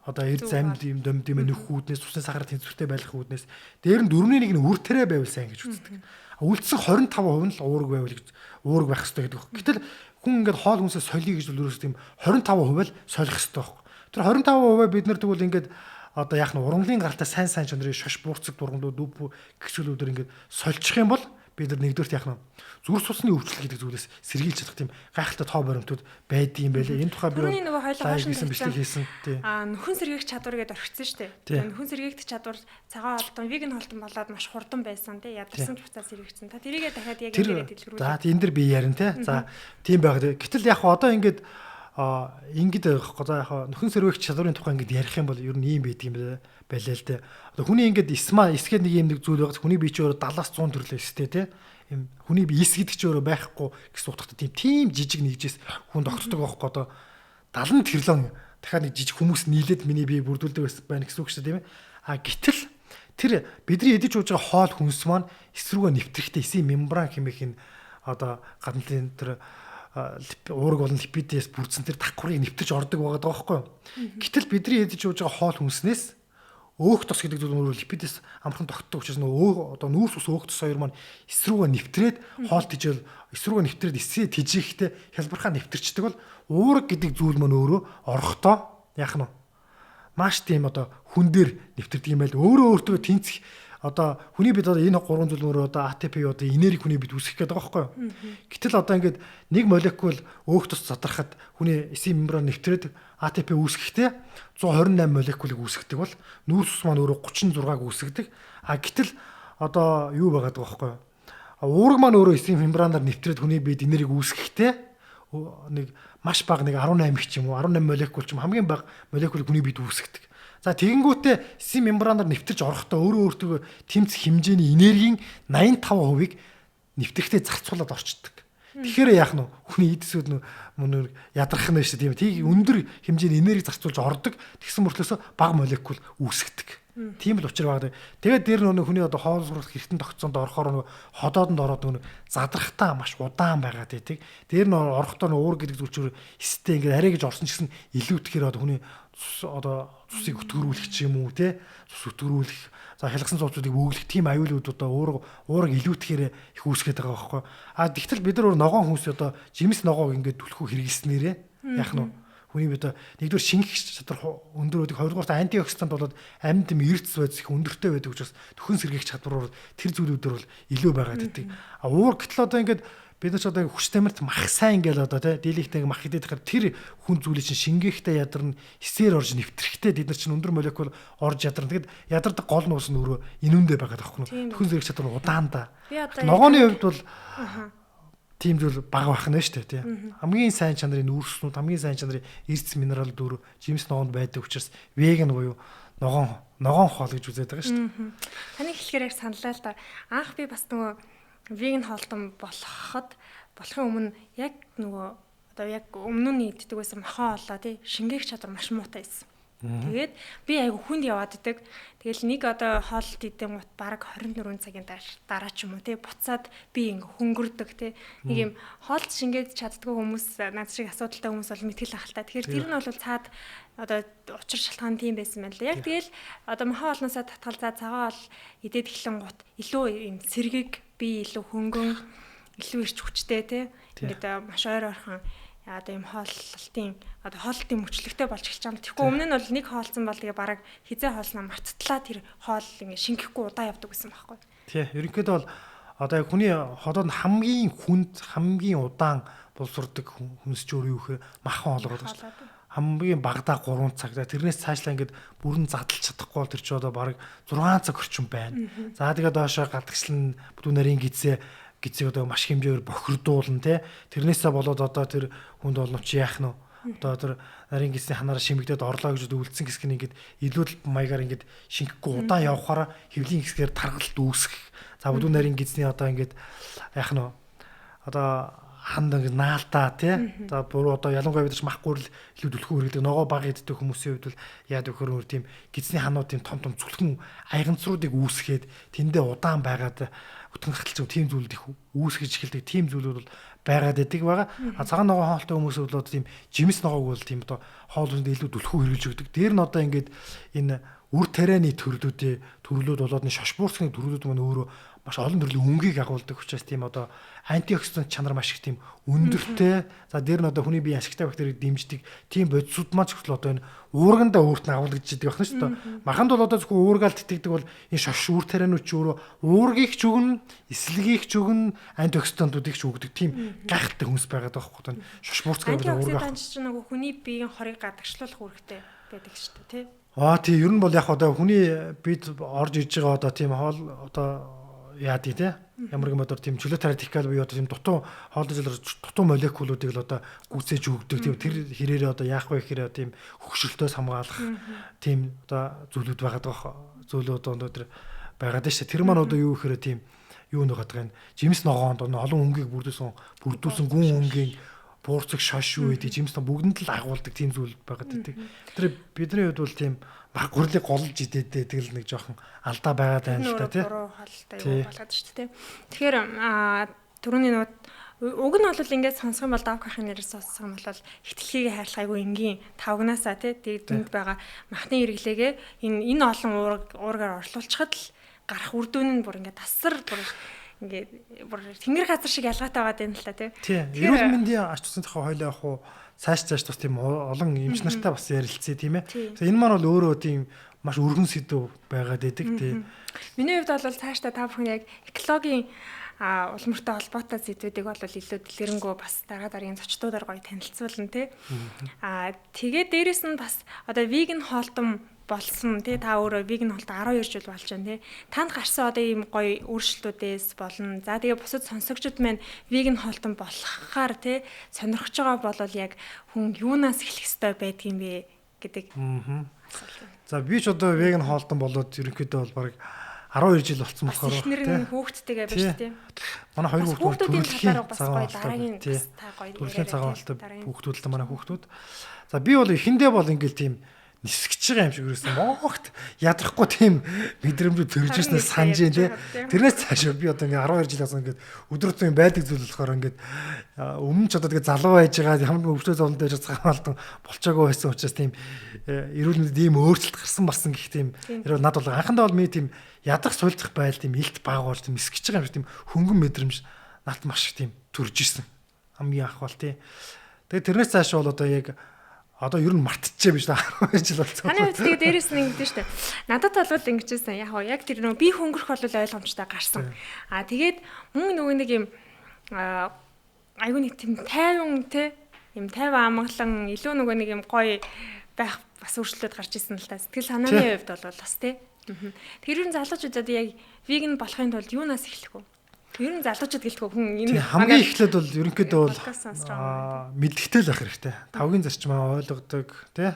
Одоо эрд замд юм дөмд юм нөхүүднээс цусны сахар тэнцвэртэй байх үүднээс дээр нь 4-1 нь үртэрээ байвал сайн гэж үздэг. Үлдсэн 25% нь л уураг байвал гэж уураг байх хэрэгтэй гэдэг. Гэтэл хүн ингээд хоол хүнсээ солиё гэж л ерөөс тийм 25% л солих хэрэгтэй байхгүй. Тэр 25% бид нар тэгвэл ингээд одоо яах нь ургамлын гаралтай сайн чанарын шаш буурцэг дургамлууд дүүп гисгэлүүдээр ингээд сольчих юм бол бид нар нэгдүгээрт яах нь зүрх судасны өвчлөл гэдэг зүйлээс сэргийлж чадах тийм гайхалтай тоо баримтууд байдığım байлээ. Энэ тухай би нөгөө хойлоо хошин бичлэг хийсэн. Нөхөн сэргээх чадвар гэдээ орхисон шүү дээ. Нөхөн сэргээх чадвар цагаан холтон, веган холтон болоод маш хурдан байсан тий. Ядарсан ч буцаа сэргээгдсэн. Та тэрийгээ дахиад яг ингэж дэлгэрүүлээ. За энэ дэр би ярина тий. За тийм байгаад. Гэтэл яг одоо ингээд ингэж за яг нөхөн сэргээх чадварын тухай ингэж ярих юм бол ер нь ийм байдаг юм байлаа л дээ. Одоо хүний ингэж эсгээд нэг юм нэг зүйл байгаад хүний бие ч өөрөө 70-аас 100 төрлөө өстэй тий. Им хүний бие эс гэдэг ч өөрөө байхгүй гэсэн утгатай тийм жижиг нэгжээс хүн тогтдог байхгүй одоо 70 тэрлэн дахиад нэг жижиг хүмүүс нийлээд миний бие бүрдүүлдэг байна гэсэн үг шүү дээ тийм ээ. Гэтэл тэр бидний эдэж ууж байгаа хоол хүнс маань эс рүүгээ нэвтрэхтэй эсийн мембран хэмээх энэ одоо гаднын тэр уураг болон липидээс бүрдсэн тэр давхарыг нэвтэрч ордог байгаа даахгүй. Гэтэл бидний ядаж ууж байгаа хоол хүнснээс өөх тос гэдэг зүйл нь липидээс амархан тогтдог учраас нөгөө одоо нүүрс ус өөх тос хоёр маань эсрүүгээ нэвтрээд хоол тижэл эсрүүгээ нэвтрээд эсээ тижээхтэй хялбархаа нэвтэрчдэг бол уураг гэдэг зүйл маань өөрөө орохдоо яах нь маш тийм одоо хүн дээр нэвтэрдэг юм байл өөрөө өөртөө тэнцэх одоо хүний бид одоо энэ гурван зүйлмөр одоо ATP одоо энерги хүний бид үүсгэх гэдэг байгаа байхгүй юу. Гэтэл одоо ингээд нэг молекул өөх тус задрахад хүний эсийн мембран нэвтрээд ATP үүсгэхдээ 128 молекулыг үүсгдэг бол нүүрс ус маань өөрөө 36-г үүсгдэг. Гэтэл одоо юу байгаад байгаа байхгүй юу. Уураг маань өөрөө эсийн мембранаар нэвтрээд хүний бид энерги үүсгэхдээ нэг маш бага нэг 18 их ч юм уу 18 молекул ч юм хамгийн бага молекулыг хүний бид үүсгдэг. За тэгэнгүүтээ эсийн мембранаар нэвтэрч орохдоо өөрөө тэмцэх хэмжээний энергийн 85%-ыг нэвтрэхтэй зарцуулаад орчдөг. Тэгэхээр яах нь хүний эдсүүд мөн ядрах нь шүү дээ. Тийм өндөр хэмжээний энерги зарцуулж ордог. Тэгсэн мөртлөөсөө бага молекул үүсгдэг. Тийм л учир байгаа. Тэгээд дээр хүний одоо хоол сурах хэрэгтэн тогтцоонд орохоор ходоодонд ороод задрахтаа маш удаан байгаад байдаг. Дээр нь орохдоо уур гэдэг зүйл чинь эстэй ингээд арай гэж орсон ч гэсэн илүүтгэхээр одоо хүний одоо цусыг өтгөрүүлэх ч юм уу те цус өтгөрүүлэх за хялгсан цуцуудыг өглөх тийм аюулууд одоо уураг илүүтгэхээр их үүсгээд байгаа байхгүй. Тэгтэл бид нар ногоон хүнс одоо жимс ногоог ингээд түлхүү хэрэглэснээрээ яах нь хүний бид нэгдүгээр шингэх чадвар өндөр байдаг, хоёрдугаар антиоксидант болоод амьд эрдэс байдс их өндөртэй байдаг учраас төхөн сэргийх чадвараар тэр зүйлүүдээр бол илүү байгаад байдаг. Уур гэтэл одоо ингээд бид нар ч одоо хүч тамирт мах сайн ингээл одоо дийлэгтэй мах идэх хэрэг тэр хүн зүйлийг чинь шингээхтэй ядарна эсээр орж нэвтрэхтэй бид нар чинь өндөр молекул орж ядарна. Тэгэд ядардаг гол нь ус нь өөрөө энүүндээ байгаа байхгүй юу. Төхөн сэргийх чадвар удаан да. Ногооны хувьд бол тийм зүйл бага байх нь шүү дээ тий. Хамгийн сайн чанарын нүүрснүүд, хамгийн сайн чанарын эрдэс минерал дөрв жимс ногоонд байдаг учраас веган буюу ногоон хоол гэж үзээд байгаа шүү дээ. Таны хэлэхээр яг саналаа л да. Анх би бас нөгөө веган хоолтон болохын өмнө яг нөгөө одоо яг өмнө нь иддэг байсан мохоо олоо тий шингээх чадвар маш муутай байсан. Тэгээд би айгу хүнд яваад идэг. Тэгэл нэг одоо хоолт идэм гут бараг 24 цагийн дараа ч юм уу тий буцаад би ингээ хөнгөрдөг тий нэг юм хоолт шингээд чаддгүй хүмүүс над шиг асуудалтай хүмүүс бол мэтгэл ахaltaа. Тэгэхээр тэр нь бол цаад одоо учир шалтгаан тийм байсан байна л. Яг тэгэл одоо мохоо олноосоо татгал за цагаан ол идээд эхлэн гут илүү юм сэргийг би илүү хөнгөн илүү ирч хүчтэй тий ингээд маш ойр ойрхон одоо юм хооллолтын одоо хоолтын мөчлөгтэй болж эхэлж байгаа юм. Тэгэхгүй өмнө нь бол нэг хоолцсон бол тэгээ бараг хизээ хоолсноо марттлаа тэр хоол ингэ шингэхгүй удаан явдаг гэсэн байхгүй. Тий, ерөнхийдөө бол одоо яг хүний ходоод хамгийн хүнд хамгийн удаан боловсрдог хүнсч өөр юу гэхээр махан хоол байгаа шүү дээ. Хамгийн багадаа 3 цаг. Тэрнээс цаашлаа ингээд бүрэн задлж чадахгүй бол тэр чи одоо бараг 6 цаг орчим байна. За тэгээ доошоо гадагшлан бүдүүн нарийн гизээ одоо маш хэмжээгээр бохирдуулна тий. Тэрнээсээ болоод одоо тэр хүнд олно чи яах нь одоо тэр нарийн гисний ханаараа шимэгдээд орлоо гэж үлдсэн хэсэг нь ингээд илүүдэл маягаар ингээд шингэхгүй удаан явахаараа хэвлийн хэсгээр таргалт үүсгэх. За бүдүүн нарийн гисний одоо ингээд яах нь одоо ханд ингээд наалтаа тий. За буруу одоо ялангуяа бид нар мах гурил илүү түлхүү хэрэглэдэг ногоо баг иддэг хүмүүсийн хувьд бол яад өгөхөр тийм гисний ханууд тийм том зүлхэн аягнцруудыг үүсгээд тэндээ удаан байгаад өтгөн хаталцсан тийм зүйлүүд их үүсгэж эхэлдэг тийм зүйлүүд бол байгаад идэг байгаа. Цагаан ногоон хоолтой хүмүүс бол одоо тийм жимс ногоог бол тийм одоо хоолнд илүү түлхүү хэрэглэж өгдөг. Дээр нь одоо ингээд энэ үр тарианы төрлүүд болоод энэ шошбуурсны төрлүүд маань өөрөө маш олон төрлийн өнгийг агуулдаг учраас тийм одоо антиоксидант чанар маш их тийм өндөртэй. За дээр нь одоо хүний биеийн ашигтай бактерийг дэмждэг тийм бодисууд маань зөвхөн одоо энэ уургандаа өөрт нь агуулж идэг байна шүү дээ. Маханд бол одоо зөвхөн уургаалт итгэдэг бол энэ шош үр тарианууд ч өөрөө уургийг ч өгнө, эслэгийг ч өгнө, антиоксидантуудыг ч өгдөг тийм гайхалтай хүнс байгаад байгаа байхгүй юу. Шошбуурцгаа бид уургаах. Антиоксидант чинь нөгөө хүний биеийн хорыг гадагшлуулах үүрэгтэй байдаг шүү дээ тий. Тийм ер нь бол яг одоо хүний бид орж иж байгаа одоо тийм хоол одоо яад тий ямар юм одоо тийм чөлөөт радикал буюу одоо тийм дутуу хоолны зүйлэр дутуу молекулуудыг л одоо гүйцээж өгдөг тийм тэр хэрээрээ одоо яах вэ гэхээр тийм хөвгшөлтөөс хамгаалах тийм одоо зүйлүүд байгаад байгаа зүйлүүд одоо тэр байгаад шүү. Тэр маань одоо юу гэхээр тийм юу нэг гадаг энэ жимс ногоонд олон өнгийг бүрдүүлсэн гүн өнгийн буурцаг шош юу гэдэг жимс бүгдэнд л агуулдаг тийм зүйл байгаад байдаг. Тэр бидний хувьд бол тийм баг гурлыг голж идээд тэгэл нэг жоохон алдаа байгаад байна л та тий. Буруу хаалтай юу болоод шүү дээ. Тэгэхээр түрүүний нөгөө Уг нь бол ингээд сонсох юм бол давх ахын нэрээс сонсох юм бол ихтгэлхийг хайрлах айгүй энгийн тавгнаасаа тэгээд дүнд байгаа махны хэрэглээгээ энэ олон уургаар орлуулчихад л гарах үр дүн нь бүр ингээд тасар бүр ингээд бүр тэнгэр газар шиг ялгаатай байгаа юм л та тий. Эрүүл мэндийн ач тусны тухай хойлоо явах уу цааш бас тийм олон эмч нартай бас ярилцъя тийм ээ. Энэ маань бол өөрөө тийм маш өргөн сэдв байгаад идэг тий. Миний хувьд бол цаашдаа та бүхэн яг экологийн улмартай холбоотой сэдвүүдийг бол илүү дэлгэрэнгүй бас дараагийн зочдуудаар гоё танилцуулна тий. Тэгээд дээрэс нь бас одоо веган хоолтон болсон тий, та өөрөө веган хоолтой 12 жил болж байна тий. Танд гарсан одоо ийм гоё өөрчлөлтүүдээс болно. За тэгээ бусад сонсогчид маань веган хоолтон болохаар тий сонирхож байгаа бол яг хүн юунаас эхлэх ёстой байдгийм бэ гэдэг. За би ч одоо веган хоолтон болоод ерөнхийдөө бол баг 12 жил болсон болохоор тийм хүүхдтэйгээ байж тийм. Манай хоёр хүүхдүүд төрөлхийн цагаан дараагийн төрөлхийн цагаан болтой хүүхдүүд л манай хүүхдүүд. За би бол эхэндээ бол ингээл тийм нисгэж байгаа юм шиг юусэн моогт ядрахгүй тийм мэдрэмж төрж ирснээр санаж дээ тий. Тэрнээс цааш би одоо ингээ 12 жилээс ингээд өдрөдөө байдаг зүйл болохоор ингээд өмнө ч одоо тэгээ залуу байж байгаа хамгийн өвчтөө зовлонтой байж цагаан алтан болчоогүй байсан учраас тийм эрүүл мэндэд ийм өөрчлөлт гарсан барсан гэх тийм над бол анхандаа бол ми тийм ядах суулцах байдал тийм илт баагуулж тийм нисгэж байгаа юм шиг тийм хөнгөн мэдрэмж над маш их тийм төрж ирсэн. Хамгийн анх бол тий. Тэгээ тэрнээс цааш бол одоо яг одоо ер нь мартчихжээ биш та 12 жил болсон. Таны хувьд тэгээ дээрэс нь ингэдэж штэ. Надад бол ингэжсэн. Яг тэр нөө би хөнгөрөх бол ойлгомжтой гарсан. Тэгээд мөн нөгөө нэг юм айгүй нэг тийм тайван те юм тайван амгалан илүү нөгөө нэг юм гоё байх бас өөрчлөлт гарч ирсэн л та. Сэтгэл санааны хувьд бол бас те. Тэр нь залуучуудад яг веган болохын тулд юунаас эхлэх вэ? Ер нь залуучууд гэлтгөө хүн энэ хамгийн эхлээд бол ерөнхийдөө бол мэдлэгтэй л байх хэрэгтэй. Тавгийн зарчмаа ойлгодог тий.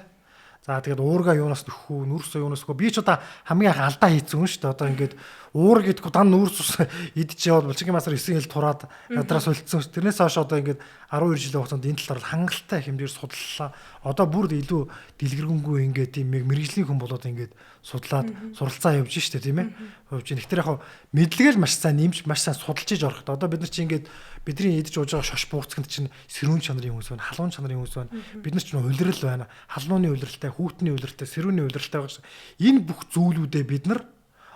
За тэгээд уурга юунаас нөхөх үү, нүрсөө юунаас нөхөх. Би ч одоо хамгийн анх алдаа хийцэн шүү дээ. Одоо ингээд уур гэдэггүй дан нүрс ус идэж явал булчингийн масаар 9 хил тураад ядраас үлдсэн. Тэрнээс хойш одоо ингээд 12 жилийн хугацаанд энэ талаар хангалттай хэмжээр судаллаа. Одоо бүр илүү дэлгэрэнгүй ингээд тийм мэрэгжлийн хүн болоод ингээд судлаад суралцаа явж штэ тийм ээ. Явж нэгтэр яг мэдлэгээл маш сайн нэмж маш сайн судалж иж ороход одоо бид нар чи ингээд бидний идэж ууж байгаа шош бууцганд чинь сэрүүн чанарын хүмүүс байна, халуун чанарын хүмүүс байна. Бид нар ч улирал байна. Халууны улиралтай, хүүтний улиралтай, сэрүүний улиралтай байгаа. Энэ бүх зүйлүүдээ бид нар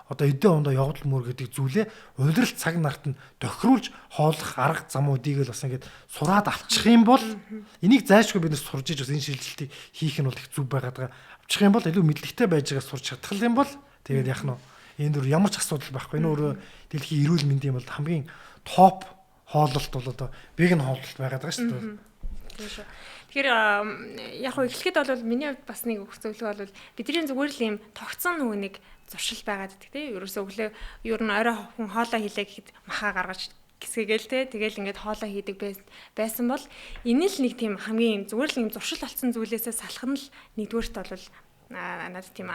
одоо эдэн ондоо явдал мөр гэдэг зүйлээ улирал цаг нарт нь тохируулж хооллох арга замуудыг л бас ингээд сураад авчих юм бол энийг зайлшгүй бид нар сурж иж бас энэ шилжилтийг хийх нь бол их зүв байгаад байгаа. Авчих юм бол илүү мэдлэгтэй байж байгаа сурч чадах юм бол тэгээд яах нь энэ дөр ямар ч асуудал байхгүй. Энэ өөрөө дэлхийн эрүүл мэндийн бол хамгийн топ хооллолт бол одоо веган хооллолт байгаад байгаа шүү дээ. Тэгэхээр яг хөө эхлэхэд бол миний хувьд бас нэг зөвлөгөө бол бидний зүгээр л юм тогтсон нөгөө нэг зуршил байгаад байдаг тийм. Ерөөсөө өглөө ер нь орой хүн хоолоо хийлээ гэхэд махаа гаргаж гисгэгээл те тэгэл ингээд хоолоо хийдэг байсан бол энэ л нэг тийм хамгийн зүгээр л юм зуршил болсон зүйлээсээ салах нь л нэгдүгээрт бол надад тийм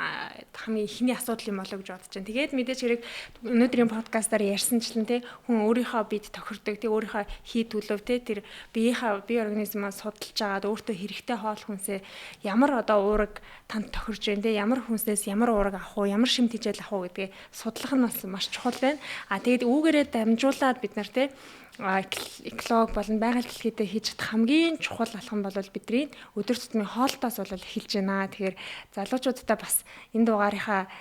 хамгийн ихний асуудал юм болоо гэж бодож байна. Тэгээд мэдээж хэрэг өнөөдрийн подкастаар ярьсанчлан те хүн өөрийнхөө бид тохирдог те өөрийнхөө хий төлөв те тэр бие организмаа судалж агаад өөртөө хэрэгтэй хоол хүнсээ ямар одоо уураг танд тохирж байна те ямар хүнснээс ямар уураг авах уу ямар шимт хичээл авах уу гэдгийг судлах нь бас маш чухал байна. Тэгээд үүгээрээ дамжуулаад бид нар те эколог болон байгаль дэлхийдээ хийж чадах хамгийн чухал алхам бол бидний өдөр тутмын хоолтоос бол эхэлж байна. Тэгэхээр залуучуудаа бас энэ дугаарынхаа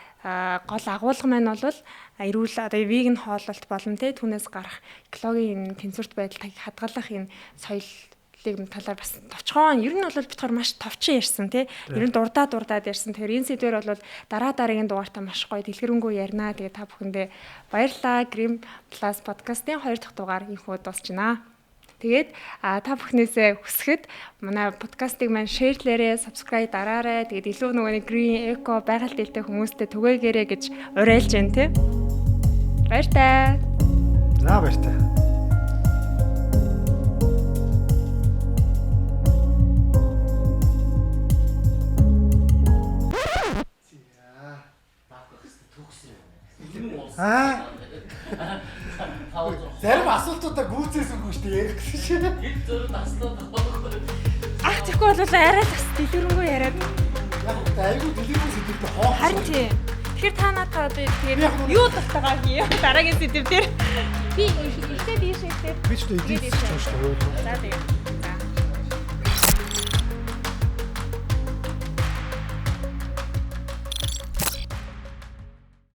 гол агуулга маань бол эрүүл одоо веган хооллолт болон тэ түүнээс гарах экологийн тэнцвэрт байдлыг хадгалах энэ соёлыг талаар бас товчхон ер нь бол битгаар маш товчхон ярьсан тий. Ер нь дурдаад ярьсан. Тэгэхээр энэ сэдвэр бол дараагийн дугаартаа маш гоё дэлгэрэнгүй ярина. Тэгээ та бүхэндээ баярлалаа. Green Plus подкастын 2 дахь дугаар инхүү дуусч байна. Тэгээд та бүхнээсээ хүсэхэд манай подкастыг маань шеэрлээрээ, subscribe дараарай. Тэгээд илүү нөгөө green eco байгаль дэлтэй хүмүүстэй түгээгээрэй гэж уриалж байна тий. Баяртай. За баяртай. Зарим асуултуудаа гүйцээсэнгүй шүү дээ ярих гэсэн шиг. Хэд зөрөнд асуулт байхгүй. Ах тэгэхгүй бол арай бас дэлгэрэнгүй яриад. Яг айгүй дэлгэрэнгүй сэдвтэй хоо. Харин тийм. Тэгэхээр та надад тэгээд юу дутаагаа хий. Дараагийн сэдв дээр би Тэгээд ийш ихтэй. Би ч эдийн засгийн шүү дээ. За тэгээд